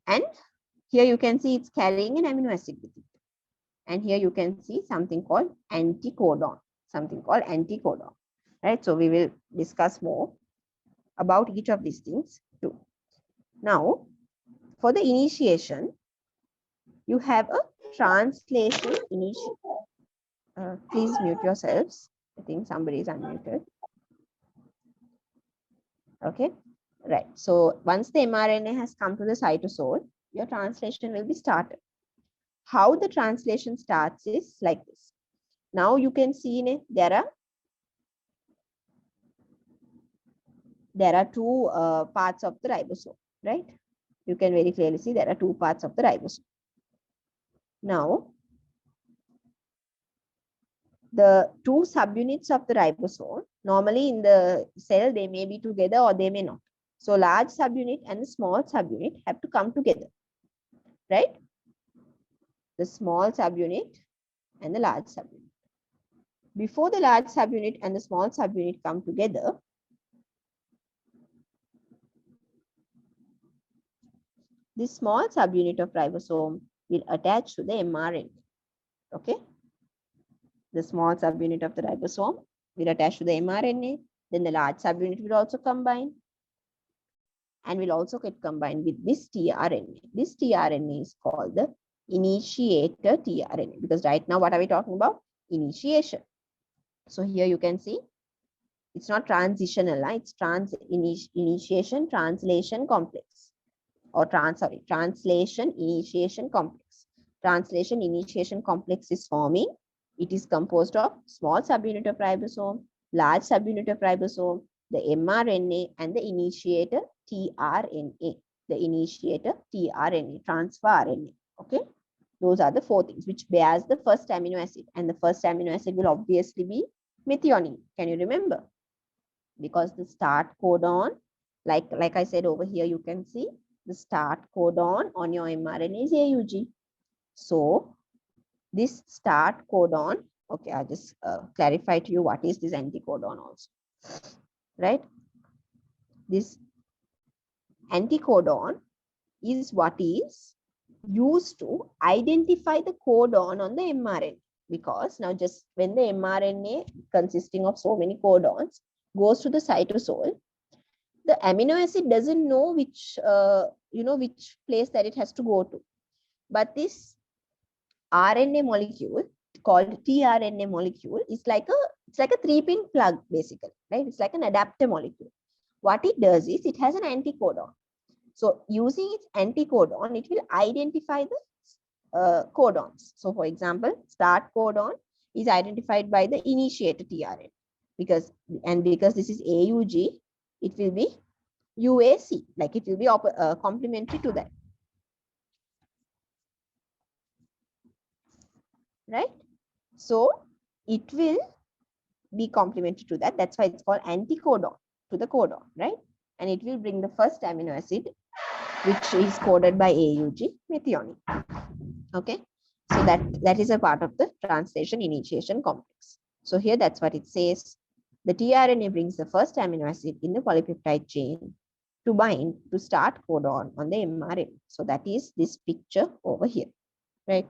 And here you can see it's carrying an amino acid with it. And here you can see something called anticodon, right? So we will discuss more about each of these things too. Now, for the initiation, you have a translation initiation. Please mute yourselves. I think somebody is unmuted. Okay, right. So once the mRNA has come to the cytosol, your translation will be started. How the translation starts is like this. Now you can see there are 2 parts of the ribosome, right? You can very clearly see there are 2 parts of the ribosome. Now, the 2 subunits of the ribosome, normally in the cell, they may be together or they may not. So large subunit and the small subunit have to come together, right? The small subunit and the large subunit. Before the large subunit and the small subunit come together, this small subunit of ribosome will attach to the mRNA, okay? The small subunit of the ribosome will attach to the mRNA, then the large subunit will also combine and will also get combined with this tRNA. This tRNA is called the initiator tRNA because right now what are we talking about? Initiation. So here you can see it's not transitional, it's initiation translation complex or translation initiation complex. Translation initiation complex is forming. It is composed of small subunit of ribosome, large subunit of ribosome, the mRNA, and the initiator tRNA. The initiator tRNA, transfer RNA. Okay, those are the 4 things which bears the first amino acid, and the first amino acid will obviously be methionine. Can you remember? Because the start codon, like I said over here, you can see The start codon on your mRNA is AUG. So this start codon, okay, I'll just clarify to you what is this anticodon also, right? This anticodon is what is used to identify the codon on the mRNA, because now just when the mRNA consisting of so many codons goes to the cytosol, the amino acid doesn't know which which place that it has to go to, but this RNA molecule called TRNA molecule is like a 3-pin plug basically, right? It's like an adapter molecule. What it does is it has an anticodon. So using its anticodon, it will identify the codons. So for example, start codon is identified by the initiator tRNA, because this is AUG, it will be UAC, like it will be complementary to that, right? So it will be complementary to that. That's why it's called anticodon to the codon, right? And it will bring the first amino acid, which is coded by AUG, methionine. Okay, so that is a part of the translation initiation complex. So here that's what it says. The tRNA brings the first amino acid in the polypeptide chain to bind to start codon on the mRNA. So that is this picture over here, right?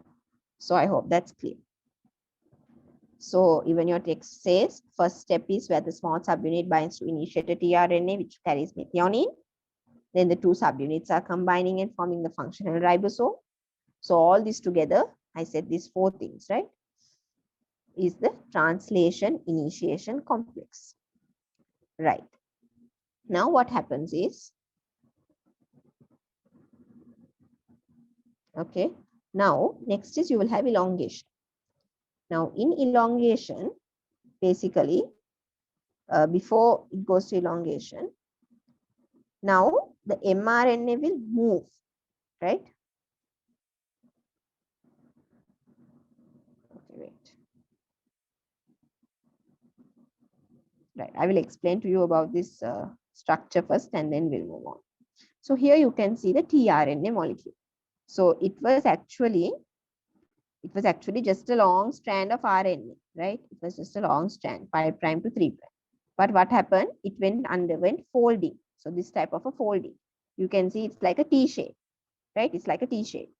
So I hope that's clear. So even your text says first step is where the small subunit binds to initiator tRNA, which carries methionine. Then the two subunits are combining and forming the functional ribosome. So all this together, I said these 4 things, right, is the translation initiation complex. Right. Now what happens is, okay, now next is you will have elongation. Now in elongation, basically, before it goes to elongation, now the mRNA will move, right? Okay, wait. Right, I will explain to you about this structure first and then we'll move on. So here you can see the tRNA molecule. So it was actually just a long strand of RNA, right? It was just a long strand, 5' to 3'. But what happened? It underwent folding. So this type of a folding. You can see it's like a T shape, right? It's like a T shape.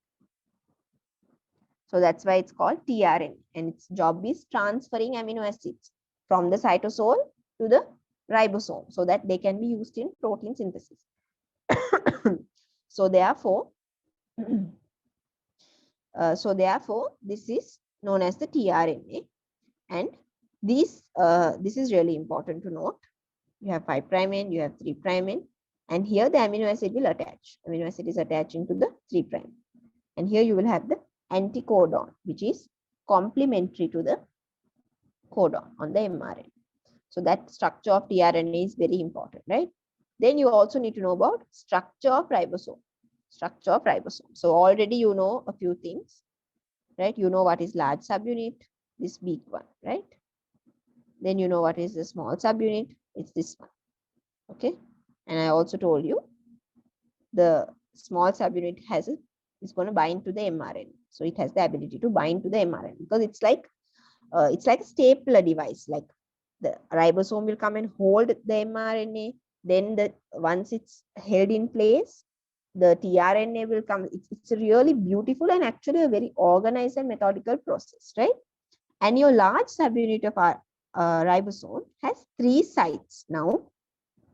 So that's why it's called tRNA. And its job is transferring amino acids from the cytosol to the ribosome so that they can be used in protein synthesis. So therefore, this is known as the tRNA. And this is really important to note. You have 5' end, you have 3' end, and here the amino acid will attach. Amino acid is attaching to the 3'. And here you will have the anticodon, which is complementary to the codon on the mRNA. So that structure of tRNA is very important, right? Then you also need to know about structure of ribosome. Structure of ribosome. So already you know a few things, right? You know what is large subunit, this big one, right? Then you know what is the small subunit, it's this one, okay? And I also told you the small subunit is going to bind to the mRNA. So it has the ability to bind to the mRNA because it's like a stapler device. Like the ribosome will come and hold the mRNA. Then once it's held in place, the tRNA will come. It's a really beautiful and actually a very organized and methodical process, right? And your large subunit of our ribosome has 3 sites. Now,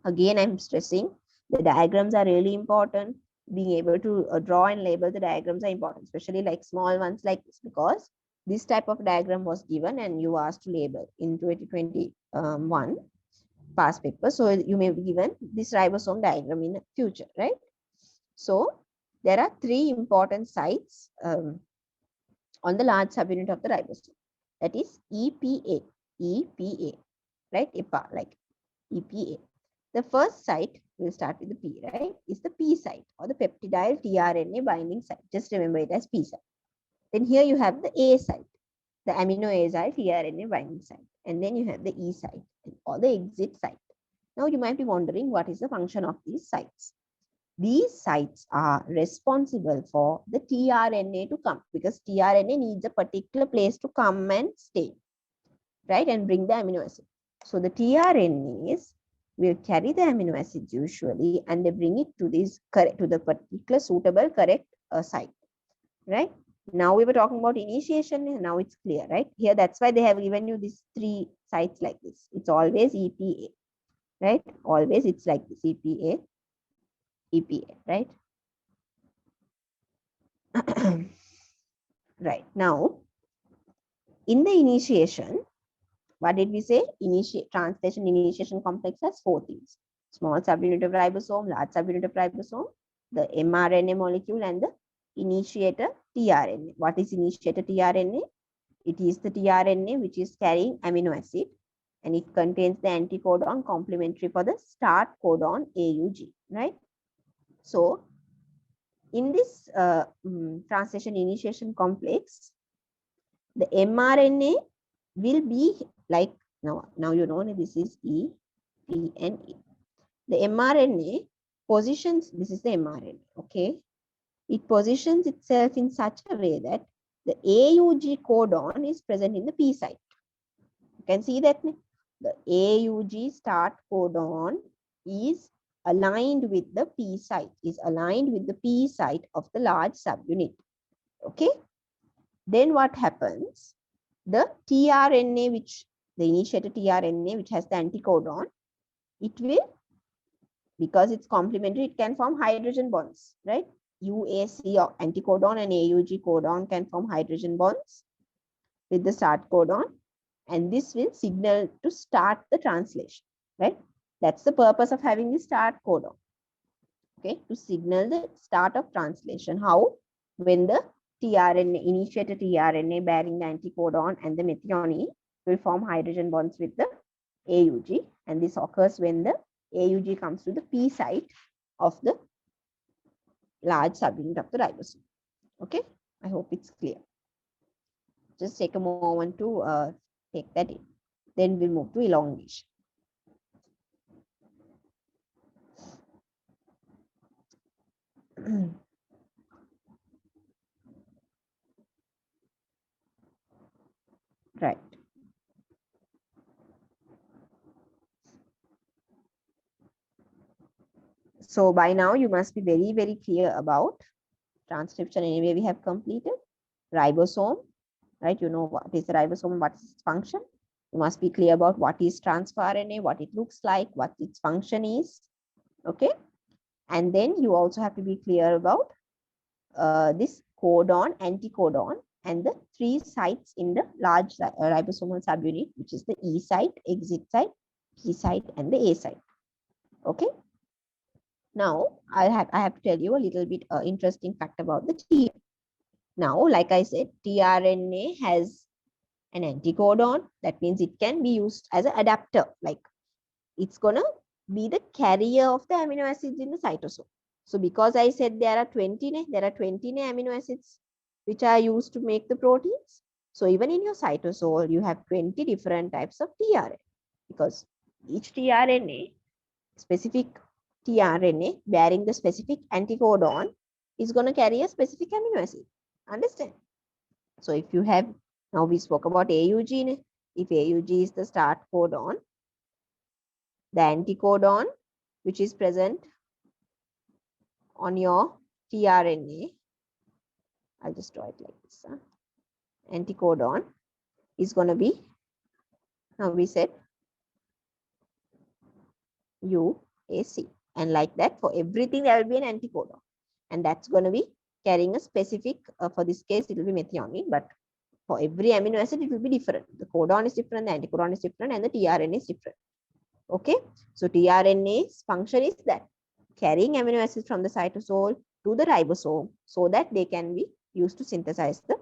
again, I'm stressing the diagrams are really important. Being able to draw and label the diagrams are important, especially like small ones like this, because this type of diagram was given and you asked to label in 2021 past paper. So you may be given this ribosome diagram in the future, right? So there are 3 important sites on the large subunit of the ribosome. That is EPA, right? EPA, like EPA. The first site, we'll start with the P, right? Is the P site or the peptidyl tRNA binding site. Just remember it as P site. Then here you have the A site, the amino acyl tRNA binding site. And then you have the E site or the exit site. Now you might be wondering what is the function of these sites. these sites are responsible for the tRNA to come, because tRNA needs a particular place to come and stay, right, and bring the amino acid. So the tRNAs will carry the amino acids usually, and they bring it to this correct, to the particular suitable correct site, right? Now we were talking about initiation. Now it's clear, right? Here, that's why they have given you these 3 sites like this. It's always EPA, right? Always it's like this, EPA, EPA, right? Right. Now, in the initiation, what did we say? Translation initiation complex has 4 things. Small subunit of ribosome, large subunit of ribosome, the mRNA molecule, and the initiator tRNA. What is initiator tRNA? It is the tRNA which is carrying amino acid, and it contains the anticodon complementary for the start codon AUG, right? So, in this translation initiation complex, the mRNA will be like, now you know this is E, P, and E. The mRNA positions, this is the mRNA, okay? It positions itself in such a way that the AUG codon is present in the P site. You can see that the AUG start codon is aligned with the P site, of the large subunit. Okay. Then what happens? The tRNA, the initiator tRNA, which has the anticodon, it will, because it's complementary, it can form hydrogen bonds, right? UAC or anticodon and AUG codon can form hydrogen bonds with the start codon, and this will signal to start the translation, right? That's the purpose of having the start codon, okay, to signal the start of translation. How? When the tRNA, initiated tRNA bearing the anticodon and the methionine will form hydrogen bonds with the AUG, and this occurs when the AUG comes to the P site of the large subunit of the ribosome. Okay, I hope it's clear. Just take a moment to take that in. Then we'll move to elongation. Right. So by now you must be very, very clear about transcription. Anyway, we have completed ribosome, right? You know what is the ribosome and what is its function. You must be clear about what is transfer RNA, what it looks like, what its function is. Okay. And then you also have to be clear about this codon, anticodon, and the 3 sites in the large ribosomal subunit, which is the E site, exit site, P site, and the A site. Okay. Now I have to tell you a little bit interesting fact about the T. Now, like I said, tRNA has an anticodon. That means it can be used as an adapter. Like it's gonna be the carrier of the amino acids in the cytosol. So because I said there are 20 amino acids which are used to make the proteins. So even in your cytosol, you have 20 different types of tRNA, because each tRNA, specific tRNA bearing the specific anticodon, is going to carry a specific amino acid. Understand? So if you have, now we spoke about AUG. If AUG is the start codon, the anticodon which is present on your tRNA, I'll just draw it like this. Anticodon is going to be, now we said UAC. And like that, for everything, there will be an anticodon. And that's going to be carrying a specific, for this case, it will be methionine, but for every amino acid, it will be different. The codon is different, the anticodon is different, and the tRNA is different. Okay, so tRNA's function is that carrying amino acids from the cytosol to the ribosome so that they can be used to synthesize the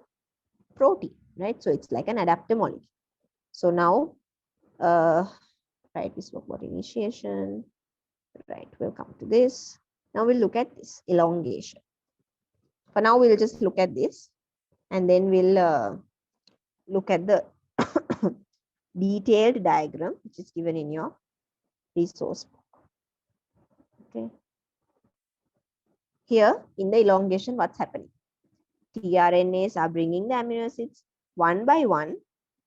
protein, right? So it's like an adapter molecule. So now, right, we spoke about initiation, right? We'll come to this. Now we'll look at this elongation. For now, we'll just look at this, and then we'll look at the detailed diagram which is given in your resource book. Okay. Here in the elongation, what's happening? tRNAs are bringing the amino acids one by one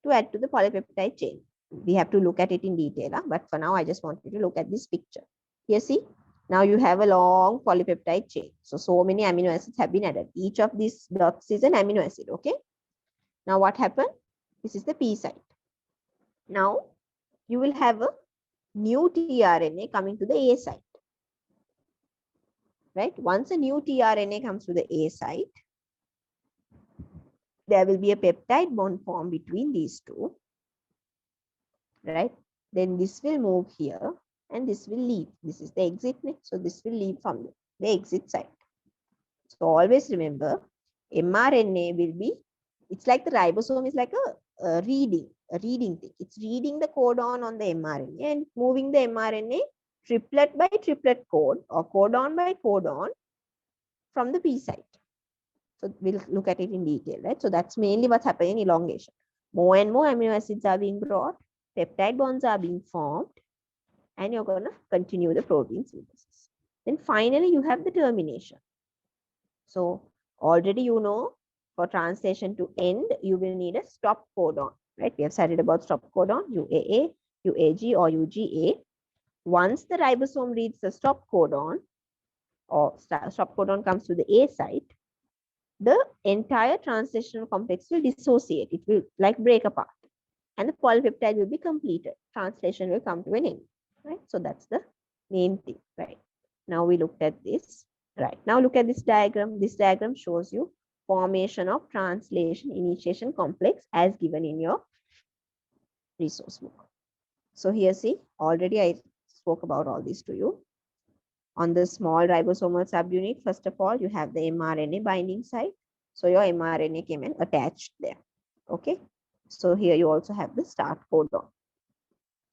to add to the polypeptide chain. We have to look at it in detail, but for now, I just want you to look at this picture. Here, see, now you have a long polypeptide chain. So many amino acids have been added. Each of these dots is an amino acid, okay? Now what happened? This is the P site. Now you will have a new tRNA coming to the A site, right? Once a new tRNA comes to the A site, there will be a peptide bond formed between these two, right? Then this will move here and this will leave. This is the exit, so this will leave from the exit site. So always remember, mRNA will be, it's like the ribosome is like a reading thing. It's reading the codon on the mRNA and moving the mRNA triplet by triplet code or codon by codon from the P site. So we'll look at it in detail, right? So that's mainly what's happening in elongation. More and more amino acids are being brought, peptide bonds are being formed, and you're going to continue the protein synthesis. Then finally, you have the termination. So already you know, for translation to end, you will need a stop codon, right? We have studied about stop codon, UAA, UAG, or UGA. Once the ribosome reads the stop codon, or stop codon comes to the A site, the entire translational complex will dissociate. It will like break apart, and the polypeptide will be completed. Translation will come to an end, right? So that's the main thing, right? Now we looked at this, right? Now look at this diagram. This diagram shows you formation of translation initiation complex as given in your resource book. So here, see, already I spoke about all this to you. On the small ribosomal subunit, first of all, you have the mRNA binding site. So your mRNA came and attached there. Okay. So here you also have the start codon.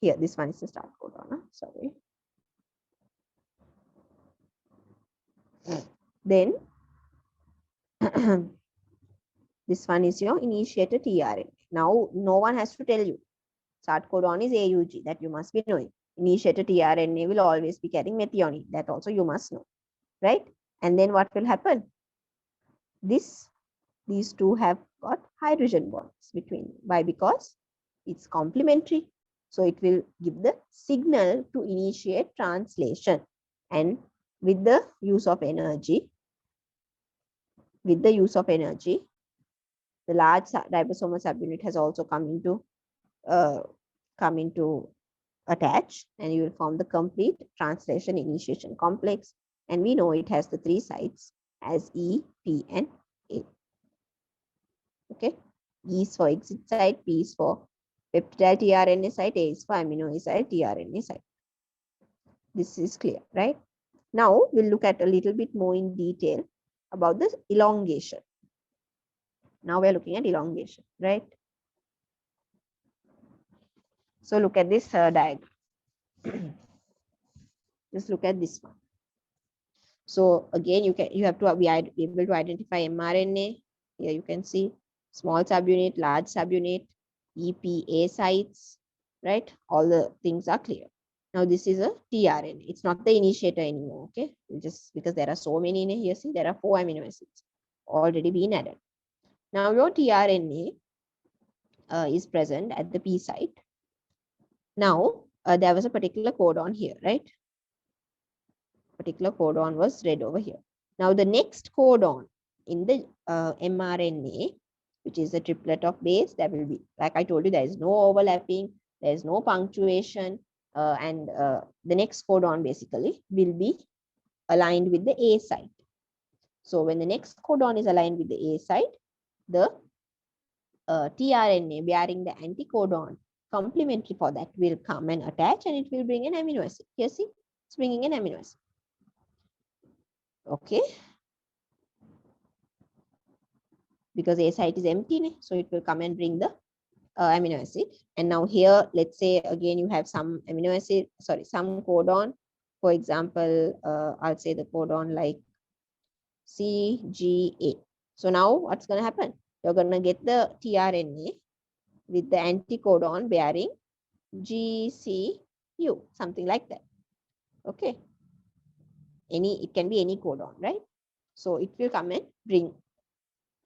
Here, this one is the start codon. Sorry. Then this one is your initiator tRNA. Now, no one has to tell you. Start codon is AUG, that you must be knowing. Initiator tRNA will always be carrying methionine. That also you must know, right? And then what will happen? These two have got hydrogen bonds between them. Why? Because it's complementary. So it will give the signal to initiate translation. And with the use of energy, the large ribosomal subunit has also come into attach, and you will form the complete translation initiation complex. And we know it has the three sites as E, P, and A. Okay, E is for exit site, P is for peptide tRNA site, A is for amino acid tRNA site. This is clear, right? Now we'll look at a little bit more in detail about this elongation. Now we're looking at elongation, right? So look at this diagram. Just look at this one. So again, you have to be able to identify mRNA. Here you can see small subunit, large subunit, EPA sites, right? All the things are clear. Now this is a tRNA. It's not the initiator anymore, okay? Just because there are so many in here, see, there are 4 amino acids already been added. Now your tRNA is present at the P site. Now there was a particular codon here, right? Particular codon was read over here. Now the next codon in the mRNA, which is a triplet of base, that will be, like I told you, there is no overlapping, there is no punctuation, and the next codon basically will be aligned with the A site. So when the next codon is aligned with the A site, the tRNA bearing the anticodon complementary for that will come and attach, and it will bring an amino acid. Here, see, it's bringing an amino acid. Okay. Because A site is empty, so it will come and bring the amino acid. And now here, let's say again you have some amino acid, sorry, some codon. For example, I'll say the codon like CGA. So now what's going to happen? You're going to get the tRNA with the anticodon bearing GCU, something like that. Okay. It can be any codon, right? So it will come and bring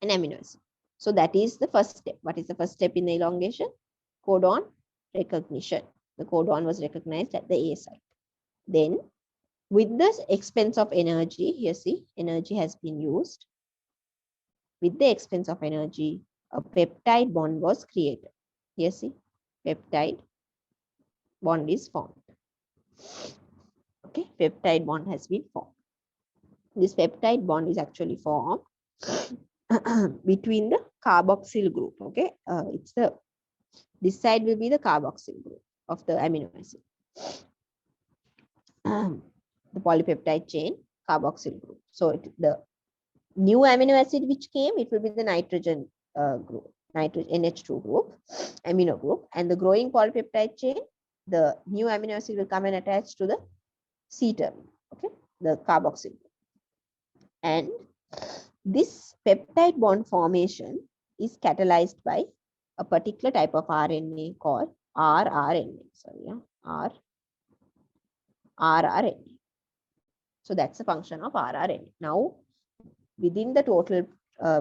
an amino acid. So that is the first step. What is the first step in the elongation? Codon recognition. The codon was recognized at the A site. Then with the expense of energy, here see, energy has been used. With the expense of energy, a peptide bond was created. Here see, peptide bond is formed. Okay, peptide bond has been formed. This peptide bond is actually formed between the carboxyl group. Okay, it's the this side will be the carboxyl group of the amino acid. The polypeptide chain carboxyl group. So the new amino acid which came, it will be the nitrogen group, nitrogen NH2 group, amino group, and the growing polypeptide chain, the new amino acid will come and attach to the C terminal. Okay, the carboxyl group. And this peptide bond formation is catalyzed by a particular type of RNA called rRNA. Sorry, yeah, rRNA. So that's a function of rRNA. Now, within the total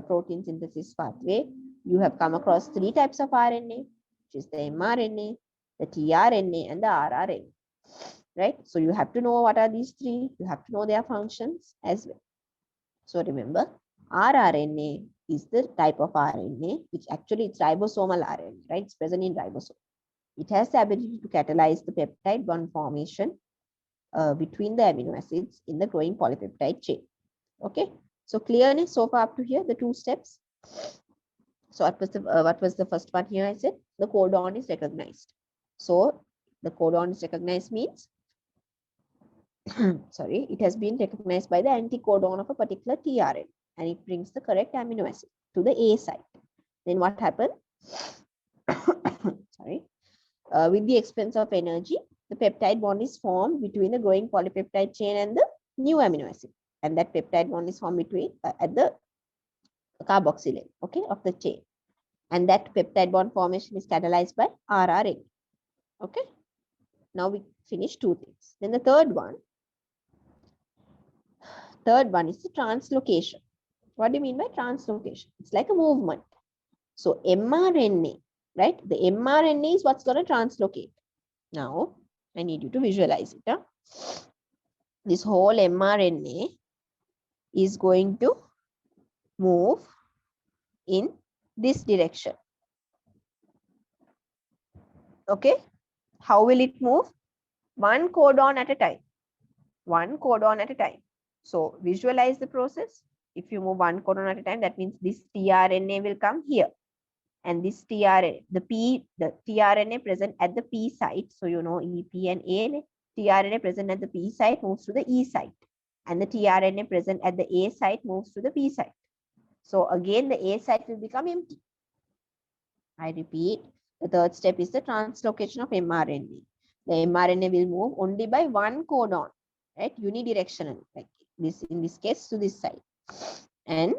protein synthesis pathway, you have come across 3 types of RNA, which is the mRNA, the TRNA, and the rRNA. Right? So you have to know what are these 3. You have to know their functions as well. So remember, rRNA is the type of RNA, which actually it's ribosomal RNA, right? It's present in ribosome. It has the ability to catalyze the peptide bond formation between the amino acids in the growing polypeptide chain. Okay, so clearness so far up to here, the 2 steps. So what was the first one here? I said the codon is recognized. So the codon is recognized means, sorry, it has been recognized by the anticodon of a particular TRNA, and it brings the correct amino acid to the A site. Then what happened? Sorry, with the expense of energy, the peptide bond is formed between the growing polypeptide chain and the new amino acid, and that peptide bond is formed between at the carboxyl end, okay, of the chain, and that peptide bond formation is catalyzed by rRNA. Okay, now we finish 2 things. Then the third one is the translocation. What do you mean by translocation? It's like a movement. So mRNA, right? The mRNA is what's going to translocate. Now I need you to visualize it. Huh? This whole mRNA is going to move in this direction. Okay, how will it move? One codon at a time. One codon at a time. So visualize the process. If you move one codon at a time, that means this tRNA will come here. And this tRNA, the tRNA present at the P site. So you know EP and A. tRNA present at the P site moves to the E site. And the tRNA present at the A site moves to the P site. So again, the A site will become empty. I repeat, the third step is the translocation of mRNA. The mRNA will move only by one codon, right? Unidirectional, like this in this case to this side. And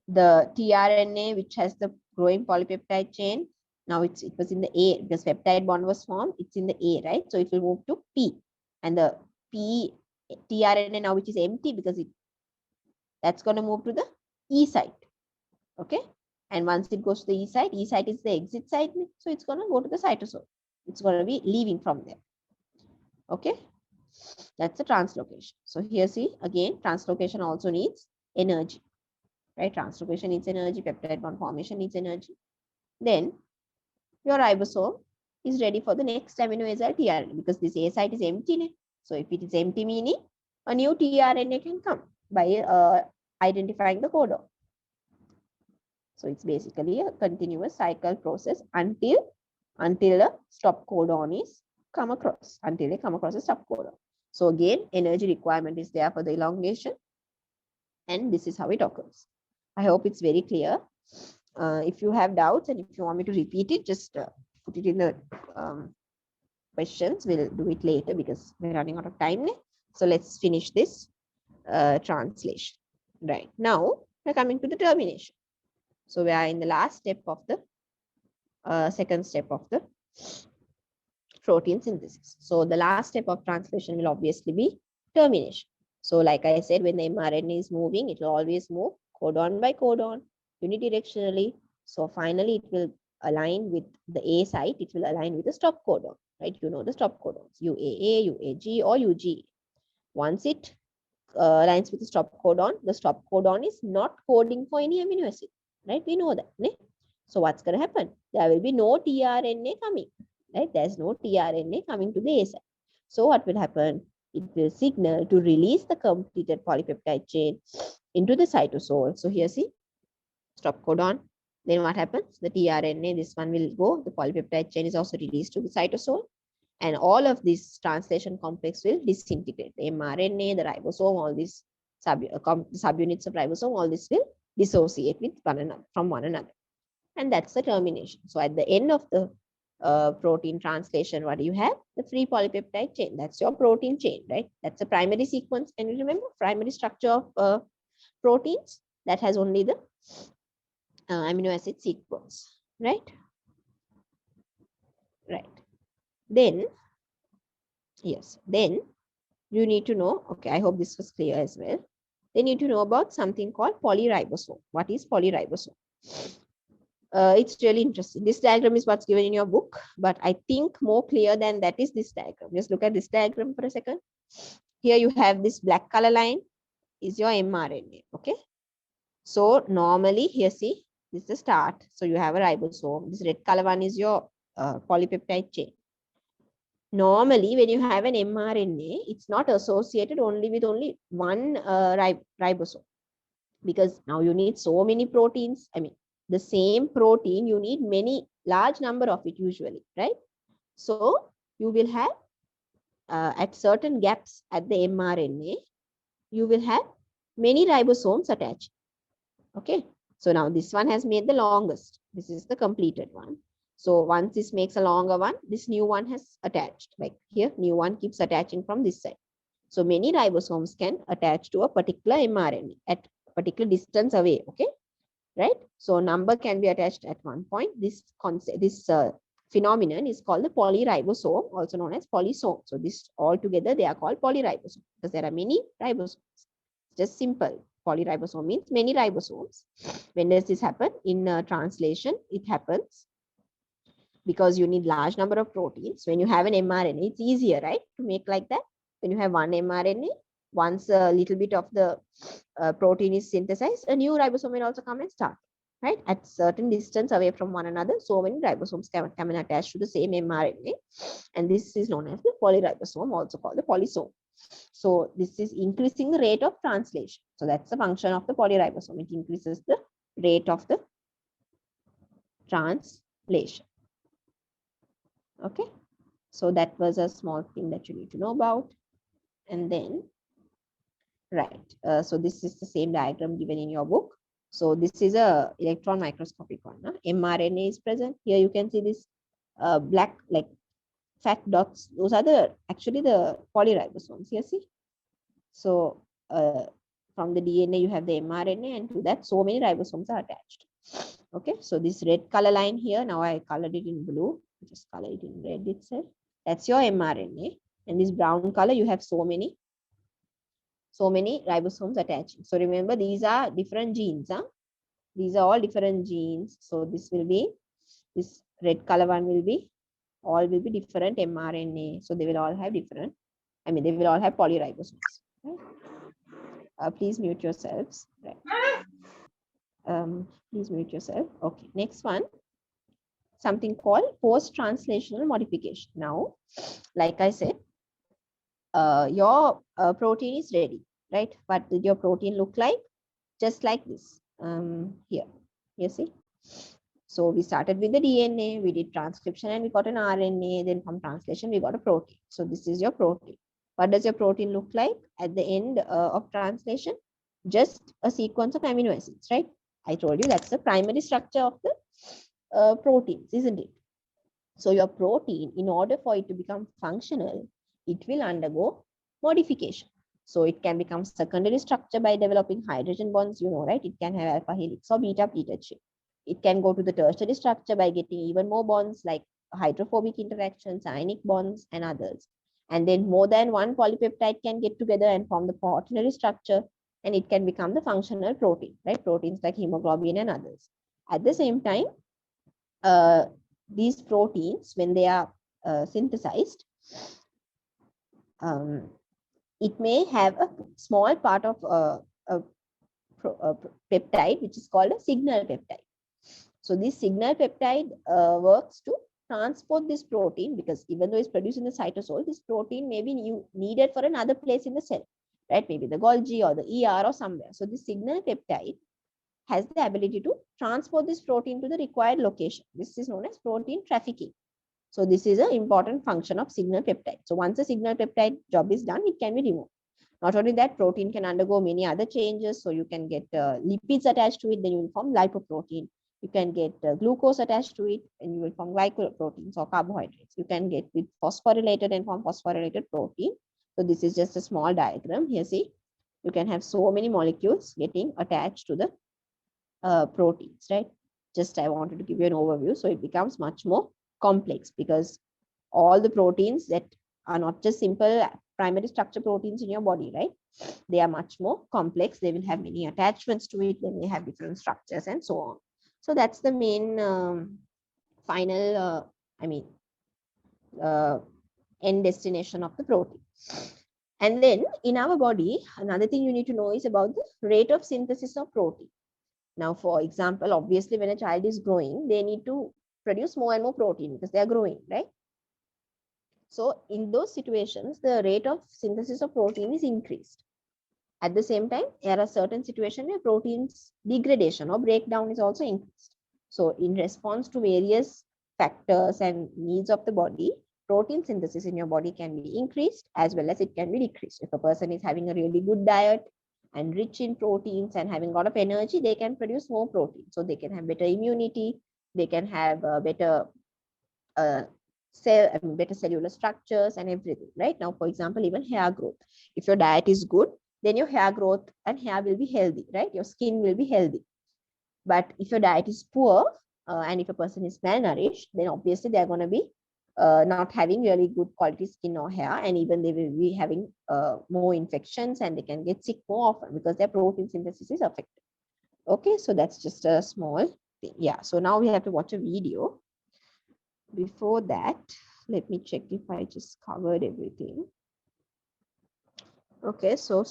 the tRNA, which has the growing polypeptide chain, now it was in the A because peptide bond was formed. It's in the A, right? So it will move to P, and the tRNA now, which is empty because that's going to move to the E site. Okay, and once it goes to the E site is the exit site, so it's going to go to the cytosol. It's going to be leaving from there. Okay, that's the translocation. So here see again, translocation also needs energy, right? Translocation needs energy, peptide bond formation needs energy. Then your ribosome is ready for the next amino acid tRNA because this A site is empty. So if it is empty, meaning a new tRNA can come by identifying the codon. So it's basically a continuous cycle process until a stop codon is come across, until they come across a stop codon. So again, energy requirement is there for the elongation, and this is how it occurs. I hope it's very clear. If you have doubts and if you want me to repeat it, just put it in the questions. We'll do it later because we're running out of time. So let's finish this translation. Right, now we're coming to the termination. So we are in the last step of the second step of the protein synthesis. So the last step of translation will obviously be termination. So like I said, when the mRNA is moving, it will always move codon by codon, unidirectionally. So finally, it will align with the A site, it will align with the stop codon, right? You know the stop codons, UAA, UAG, or UG. Once it aligns with the stop codon is not coding for any amino acid, right? We know that. Ne? So what's going to happen? There will be no tRNA coming, right? There's no tRNA coming to the A site. So what will happen? It will signal to release the completed polypeptide chain into the cytosol. So here, see, stop codon. Then what happens? The tRNA, this one will go. The polypeptide chain is also released to the cytosol. And all of this translation complex will disintegrate. The mRNA, the ribosome, all these subunits of ribosome, all this will dissociate with one another, from one another. And that's the termination. So at the end of the protein translation, what do you have? The free polypeptide chain. That's your protein chain, right? That's a primary sequence. And you remember primary structure of proteins that has only the amino acid sequence, right? Right. Then, yes, then you need to know, okay, I hope this was clear as well. They need to know about something called polyribosome. What is polyribosome? It's really interesting. This diagram is what's given in your book, but I think more clear than that is this diagram. Just look at this diagram for a second. Here you have this black color line is your mRNA, okay? So normally here, see, this is the start. So you have a ribosome. This red color one is your polypeptide chain. Normally, when you have an mRNA, it's not associated only with only one ribosome, because now you need so many proteins. I mean, the same protein, you need large number of it usually, right? So you will have at certain gaps at the mRNA, you will have many ribosomes attached. Okay. So now this one has made the longest. This is the completed one. So once this makes a longer one, this new one has attached. Like here, new one keeps attaching from this side. So many ribosomes can attach to a particular mRNA at a particular distance away. Okay, right? So number can be attached at one point. This concept, this phenomenon is called the polyribosome, also known as polysome. So this all together they are called polyribosome because there are many ribosomes. Just simple. Polyribosome means many ribosomes. When does this happen? In translation, it happens because you need large number of proteins. When you have an mRNA, it's easier, right, to make like that. When you have one mRNA, once a little bit of the protein is synthesized, a new ribosome will also come and start, right? At certain distance away from one another, so many ribosomes can come and attach to the same mRNA. And this is known as the polyribosome, also called the polysome. So this is increasing the rate of translation. So that's the function of the polyribosome. It increases the rate of the translation. Okay. So that was a small thing that you need to know about. And then, right. So this is the same diagram given in your book. So this is a electron microscopic one. mRNA is present. Here you can see this black, like fat dots. Those are actually the polyribosomes. Here, see. So from the DNA, you have the mRNA, and to that, so many ribosomes are attached. Okay, so this red color line here, now I colored it in blue, just color it in red itself. That's your mRNA. And this brown color, you have so many ribosomes attaching. So remember, these are different genes. These are all different genes. So this will be, this red color one will be, all will be different mRNA. So they will all have different, I mean, they will all have polyribosomes. Right? Please mute yourselves. Right. Please mute yourself. Okay, next one. Something called post-translational modification. Now, like I said, your protein is ready, right? What did your protein look like? Just like this. Here, you see. So we started with the DNA, we did transcription and we got an RNA. Then from translation, we got a protein. So this is your protein. What does your protein look like at the end of translation? Just a sequence of amino acids, right? I told you that's the primary structure of the proteins, isn't it? So your protein, in order for it to become functional, it will undergo modification. So it can become secondary structure by developing hydrogen bonds, you know, right? It can have alpha helix or beta pleated shape. It can go to the tertiary structure by getting even more bonds like hydrophobic interactions, ionic bonds, and others. And then more than one polypeptide can get together and form the quaternary structure, and it can become the functional protein, right? Proteins like hemoglobin and others. At the same time, these proteins, when they are synthesized, it may have a small part of a peptide, which is called a signal peptide. So this signal peptide works to transport this protein, because even though it's produced in the cytosol, this protein may be needed for another place in the cell, right? Maybe the Golgi or the ER or somewhere. So this signal peptide has the ability to transport this protein to the required location. This is known as protein trafficking. So this is an important function of signal peptide. So once the signal peptide job is done, it can be removed. Not only that, protein can undergo many other changes. So you can get lipids attached to it, then you will form lipoprotein. You can get glucose attached to it, and you will form glycoproteins or carbohydrates. You can get with phosphorylated and form phosphorylated protein. So this is just a small diagram. Here, see, you can have so many molecules getting attached to the proteins, right? Just I wanted to give you an overview. So it becomes much more complex, because all the proteins that are not just simple primary structure proteins in your body, right? They are much more complex. They will have many attachments to it. They may have different structures and so on. So that's the main final, end destination of the protein. And then in our body, another thing you need to know is about the rate of synthesis of protein. Now, for example, obviously, when a child is growing, they need to produce more and more protein because they are growing, right? So in those situations, the rate of synthesis of protein is increased. At the same time, there are certain situations where protein's degradation or breakdown is also increased. So in response to various factors and needs of the body, protein synthesis in your body can be increased as well as it can be decreased. If a person is having a really good diet and rich in proteins and having a lot of energy, they can produce more protein. So they can have better immunity, they can have better better cellular structures and everything, right? Now, for example, even hair growth. If your diet is good, then your hair growth and hair will be healthy, right? Your skin will be healthy. But if your diet is poor and if a person is malnourished, then obviously they're going to be not having really good quality skin or hair, and even they will be having more infections and they can get sick more often because their protein synthesis is affected. Okay, so that's just a small thing. Yeah, so now we have to watch a video. Before that, let me check if I just covered everything. Okay, so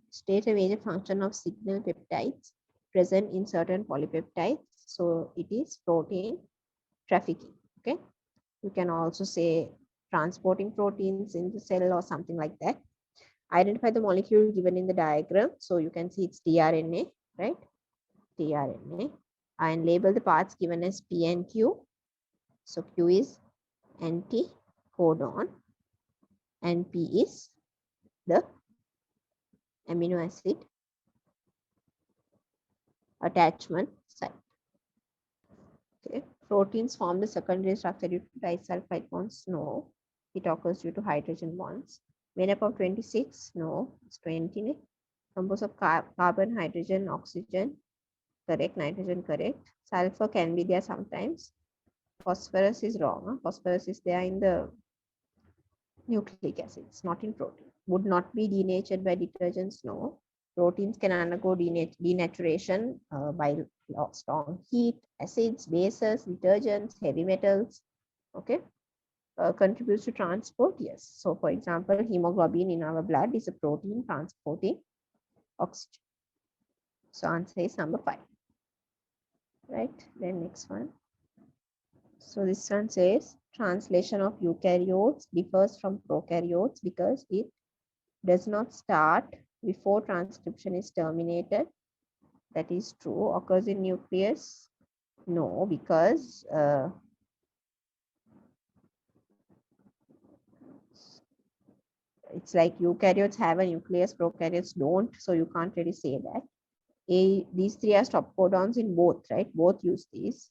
state a major function of signal peptides present in certain polypeptides. So it is protein trafficking. Okay, you can also say transporting proteins in the cell or something like that. Identify the molecule given in the diagram. So you can see it's TRNA, right? TRNA. And label the parts given as P and Q. So Q is anti-codon and P is the amino acid attachment site. Okay. Proteins form the secondary structure due to disulfide bonds. No, it occurs due to hydrogen bonds. Made up of 26. No, it's 20. Composed of carbon, hydrogen, oxygen. Correct. Nitrogen, correct. Sulfur can be there sometimes. Phosphorus is wrong. Huh? Phosphorus is there in the nucleic acids, not in protein. Would not be denatured by detergents. No. Proteins can undergo denaturation by strong heat, acids, bases, detergents, heavy metals. Okay. Contributes to transport. Yes. So, for example, hemoglobin in our blood is a protein transporting oxygen. So, answer is number 5. Right. Then next one. So this one says translation of eukaryotes differs from prokaryotes because it does not start before transcription is terminated. That is true. Occurs in nucleus? No, because it's like eukaryotes have a nucleus, prokaryotes don't. So you can't really say that. These 3 are stop codons in both, right? Both use these.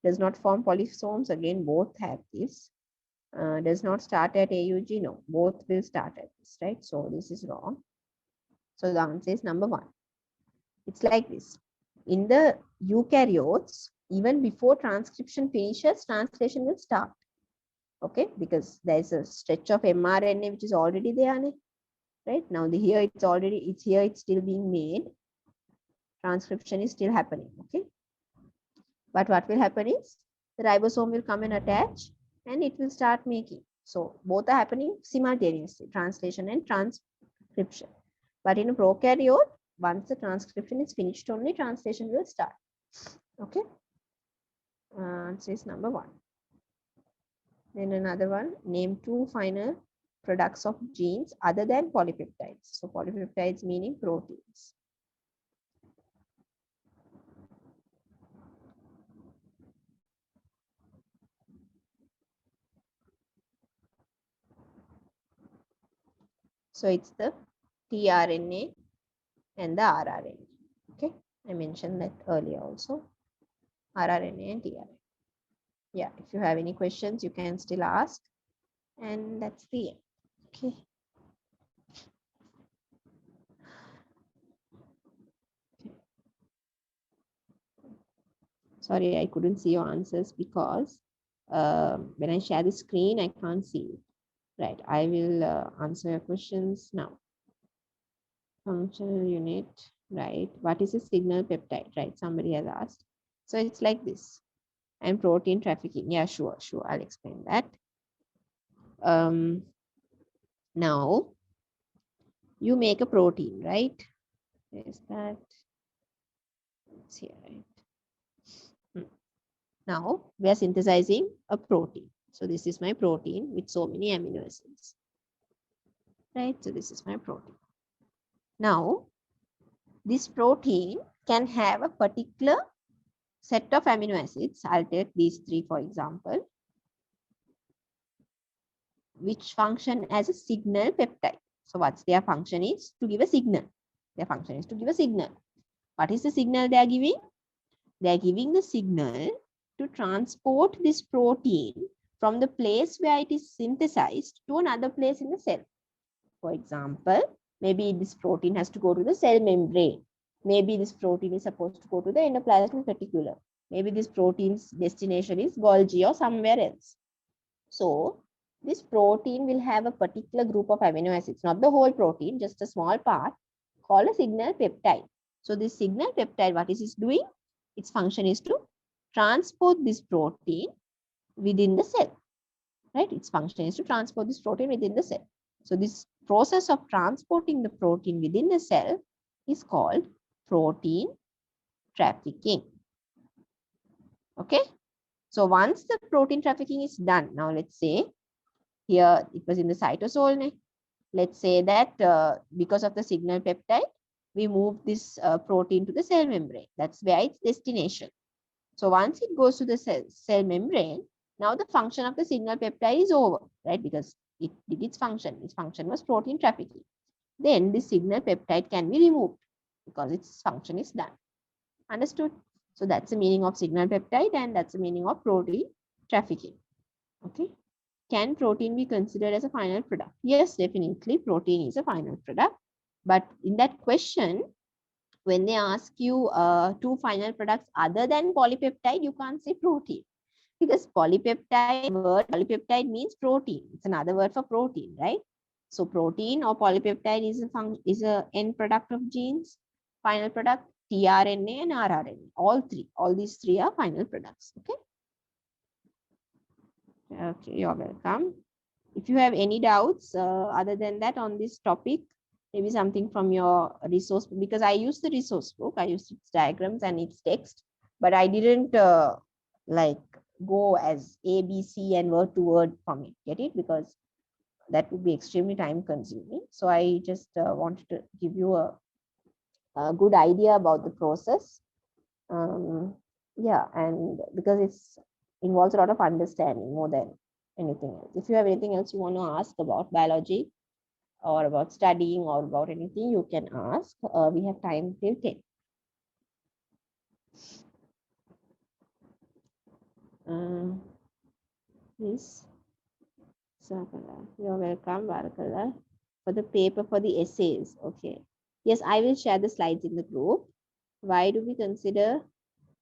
Does not form polysomes. Again, both have this. Does not start at AUG. No, both will start at this, right? So this is wrong. So the answer is number 1. It's like this. In the eukaryotes, even before transcription finishes, translation will start. Okay, because there's a stretch of mRNA which is already there, right? Now here it's still being made. Transcription is still happening. Okay, but what will happen is the ribosome will come and attach and it will start making. So both are happening simultaneously, translation and transcription. But in a prokaryote, once the transcription is finished, only translation will start. Okay, answer is number 1. Then another one, name 2 final products of genes other than polypeptides. So polypeptides meaning proteins. So it's the tRNA and the rRNA. Okay, I mentioned that earlier also. rRNA and tRNA. Yeah, if you have any questions, you can still ask. And that's the end. Okay. Sorry, I couldn't see your answers because when I share the screen, I can't see it. Right, I will answer your questions now. Functional unit, right? What is a signal peptide, right? Somebody has asked. So it's like this. And protein trafficking. Yeah, sure. I'll explain that. Now, you make a protein, right? Is that? It's here, right? Now, we are synthesizing a protein. So this is my protein with so many amino acids, right? So this is my protein. Now, this protein can have a particular set of amino acids. I'll take these 3, for example, which function as a signal peptide. So what's their function is to give a signal. Their function is to give a signal. What is the signal they are giving? They are giving the signal to transport this protein from the place where it is synthesized to another place in the cell. For example, maybe this protein has to go to the cell membrane. Maybe this protein is supposed to go to the endoplasmic reticulum. Maybe this protein's destination is Golgi or somewhere else. So this protein will have a particular group of amino acids, not the whole protein, just a small part, called a signal peptide. So this signal peptide, what is it doing? Its function is to transport this protein within the cell, right? Its function is to transport this protein within the cell. So this process of transporting the protein within the cell is called protein trafficking. Okay. So once the protein trafficking is done, now let's say here it was in the cytosol. Let's say that because of the signal peptide, we move this protein to the cell membrane. That's where its destination. So once it goes to the cell membrane, now the function of the signal peptide is over, right? Because it did its function. Its function was protein trafficking. Then the signal peptide can be removed because its function is done. Understood? So that's the meaning of signal peptide and that's the meaning of protein trafficking. Okay. Can protein be considered as a final product? Yes, definitely protein is a final product. But in that question, when they ask you 2 final products other than polypeptide, you can't say protein. Because polypeptide means protein. It's another word for protein, right? So protein or polypeptide is a end product of genes. Final product, tRNA and rRNA. All these three are final products. Okay. Okay, you're welcome. If you have any doubts other than that on this topic, maybe something from your resource, because I use the resource book, I used its diagrams and its text, but I didn't like go as A, B, C and word to word from it, get it? Because that would be extremely time consuming. So I just wanted to give you a good idea about the process. Yeah, and because it's involves a lot of understanding more than anything else. If you have anything else you want to ask about biology or about studying or about anything, you can ask. We have time till 10. Please. You're welcome, Barakallah. For the paper for the essays. Okay. Yes, I will share the slides in the group. Why do we consider?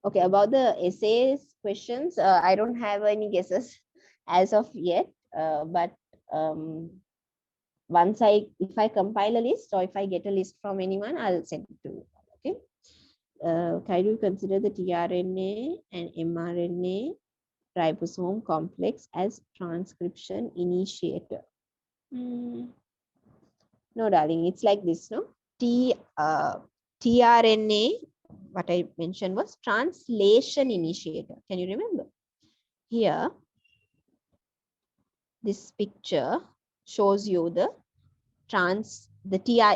Okay, about the essays questions, I don't have any guesses as of yet, but if I compile a list or if I get a list from anyone, I'll send it to you. Okay. Can you consider the tRNA and mRNA ribosome complex as transcription initiator? No, darling, it's like this, no? tRNA, what I mentioned was translation initiator. Can you remember? Here, this picture shows you the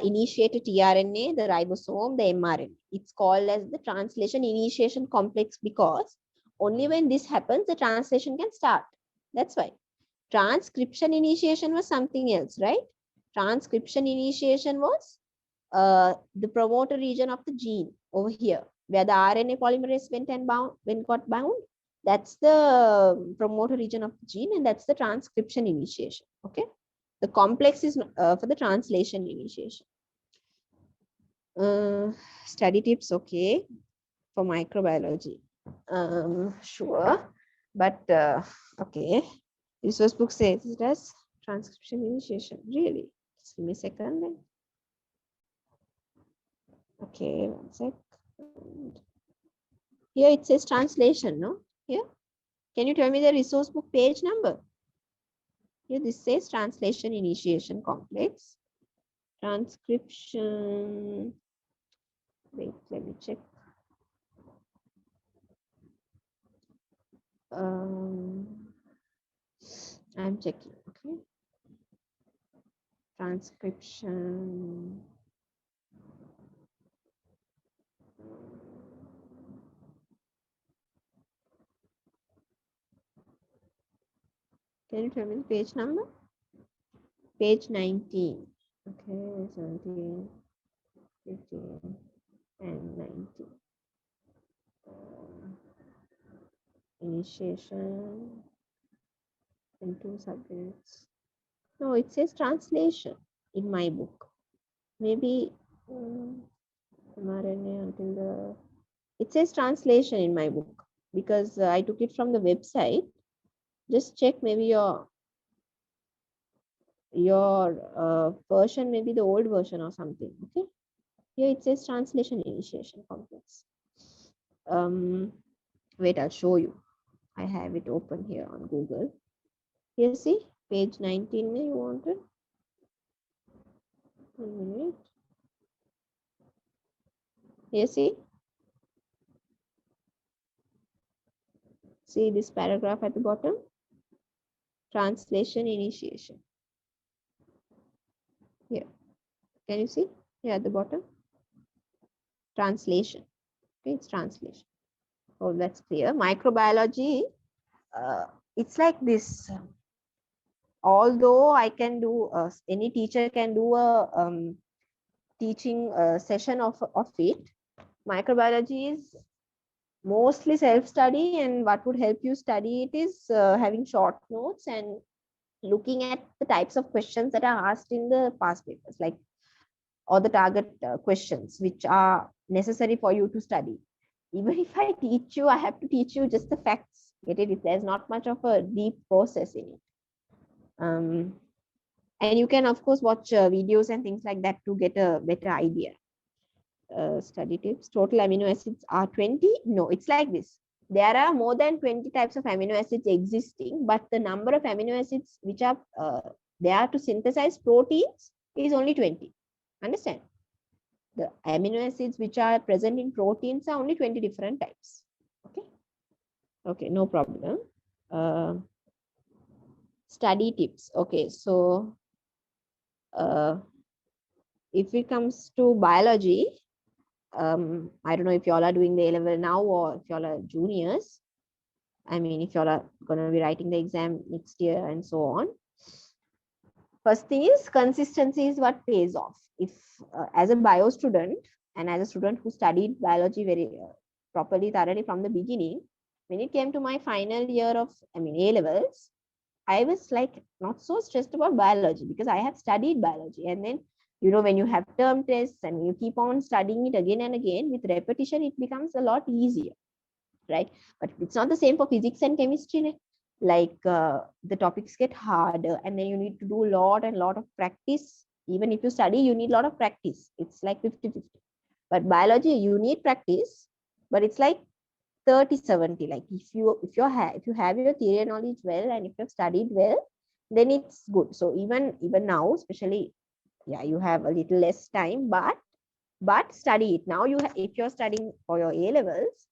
initiated tRNA, the ribosome, the mRNA. It's called as the translation initiation complex because only when this happens, the translation can start. That's why. Transcription initiation was something else, right? Transcription initiation was the promoter region of the gene over here, where the RNA polymerase got bound. That's the promoter region of the gene, and that's the transcription initiation. Okay. The complex is for the translation initiation. Study tips, okay, for microbiology. Sure, but okay. Resource book says it as transcription initiation. Really? Just give me a second then. Okay, one sec. Here it says translation, no? Here. Can you tell me the resource book page number? Here this says translation initiation complex. Transcription. Wait, let me check. I'm checking, okay. Transcription. Can you tell me the page number? Page 19. Okay, 17, 15, and 19. Initiation and 2 subjects. No, it says translation in my book. Maybe mRNA until the. It says translation in my book because I took it from the website. Just check maybe your version, maybe the old version or something. Okay. Here it says translation initiation complex. Wait, I'll show you. I have it open here on Google. Here, see, page 19. You wanted? 1 minute. Here, see. See this paragraph at the bottom. Translation initiation. Here. Can you see? Here at the bottom. Translation. Okay, it's translation. Oh, that's clear. Microbiology, it's like this. Although I can do, any teacher can do a teaching session of it, microbiology is mostly self-study, and what would help you study it is having short notes and looking at the types of questions that are asked in the past papers, like, or the target questions which are necessary for you to study. Even if I teach you, I have to teach you just the facts. Get it? There's not much of a deep process in it. And you can, of course, watch videos and things like that to get a better idea. Study tips. Total amino acids are 20. No, it's like this. There are more than 20 types of amino acids existing, but the number of amino acids which are there to synthesize proteins is only 20. Understand? The amino acids which are present in proteins are only 20 different types. Okay. Okay, no problem. Study tips. Okay, so if it comes to biology, I don't know if y'all are doing the A-level now or if y'all are juniors. I mean, if y'all are going to be writing the exam next year and so on. First thing is consistency is what pays off. If as a bio student and as a student who studied biology very properly, thoroughly from the beginning, when it came to my final year of, A-levels, I was like not so stressed about biology because I have studied biology. And then, when you have term tests and you keep on studying it again and again with repetition, it becomes a lot easier, right? But it's not the same for physics and chemistry. like the topics get harder, and then you need to do a lot and lot of practice. Even if you study, you need a lot of practice. It's like 50-50. But biology, you need practice, but it's like 30-70. Like if you have your theory knowledge well, and if you've studied well, then it's good. So even now, especially, yeah, you have a little less time, but study it now. If you're studying for your A levels,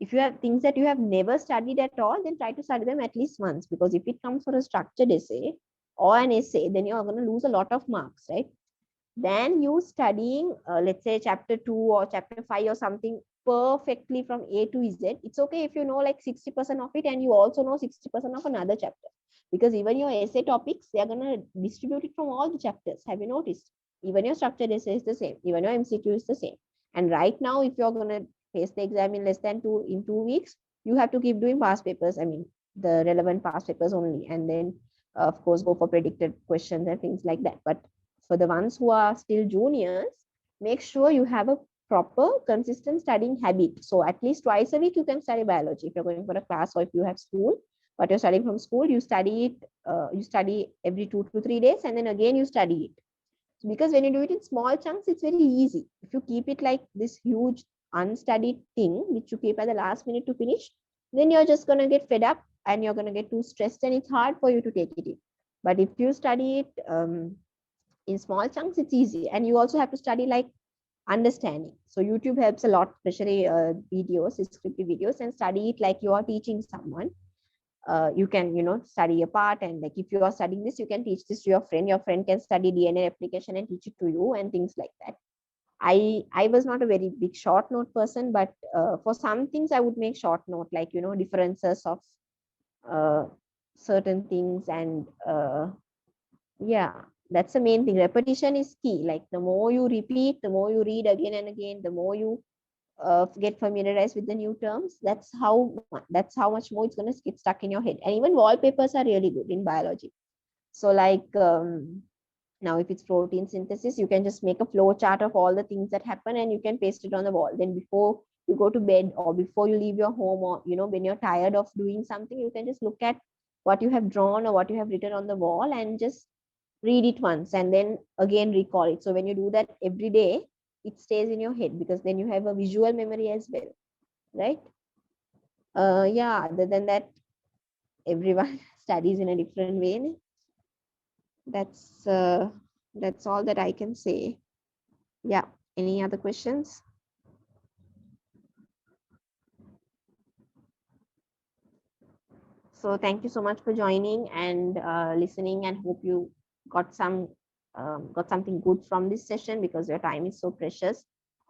if you have things that you have never studied at all, then try to study them at least once, because if it comes for a structured essay or an essay, then you're going to lose a lot of marks, right? Then you studying, let's say chapter 2 or chapter 5 or something perfectly from A to Z. It's okay if you know like 60% of it, and you also know 60% of another chapter, because even your essay topics, they are going to distribute it from all the chapters. Have you noticed? Even your structured essay is the same, even your MCQ is the same. And right now, if you're going to face the exam in less than 2 weeks, you have to keep doing past papers. I mean, the relevant past papers only, and then of course go for predicted questions and things like that. But for the ones who are still juniors, make sure you have a proper consistent studying habit. So at least twice a week you can study biology. If you're going for a class, or if you have school, but you're studying from school, you study it. You study every 2 to 3 days, and then again you study it. Because when you do it in small chunks, it's very easy. If you keep it like this huge unstudied thing which you keep at the last minute to finish, then you're just going to get fed up, and you're going to get too stressed, and it's hard for you to take it in. But if you study it in small chunks, it's easy. And you also have to study like understanding. So YouTube helps a lot, especially videos, descriptive videos, and study it like you are teaching someone. You can, study a part, and like if you are studying this, you can teach this to your friend. Your friend can study DNA replication and teach it to you, and things like that. I was not a very big short note person, but for some things I would make short note, like differences of uh, certain things. And yeah, that's the main thing. Repetition is key. Like the more you repeat, the more you read again and again, the more you get familiarized with the new terms. That's how much more it's going to get stuck in your head. And even wallpapers are really good in biology. So like now if it's protein synthesis, you can just make a flow chart of all the things that happen, and you can paste it on the wall. Then before you go to bed, or before you leave your home, or when you're tired of doing something, you can just look at what you have drawn or what you have written on the wall, and just read it once, and then again recall it. So when you do that every day, it stays in your head, because then you have a visual memory as well, right? Yeah, other than that, everyone studies in a different way. That's all that I can say. Yeah, any other questions? So thank you so much for joining and listening, and hope you got something good from this session, because your time is so precious.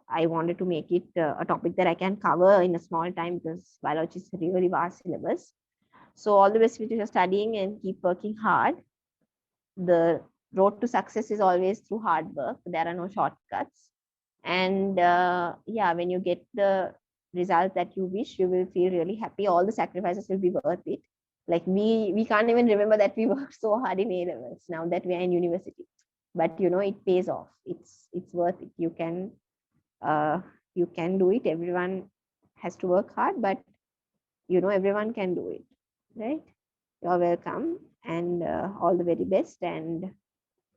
I wanted to make it a topic that I can cover in a small time, because biology is a really vast syllabus. So all the best with your studying, and keep working hard. The road to success is always through hard work. There are no shortcuts. And yeah, when you get the result that you wish, you will feel really happy. All the sacrifices will be worth it. Like we can't even remember that we worked so hard in A levels now that we are in university. But it pays off. It's worth it. Uh, you can do it. Everyone has to work hard, but everyone can do it, right? You're welcome, and all the very best, and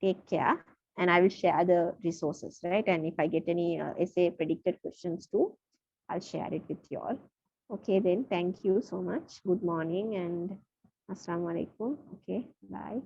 take care. And I will share the resources, right? And if I get any essay predicted questions too, I'll share it with you all. Okay, then thank you so much. Good morning, and assalamu alaikum. Okay, bye.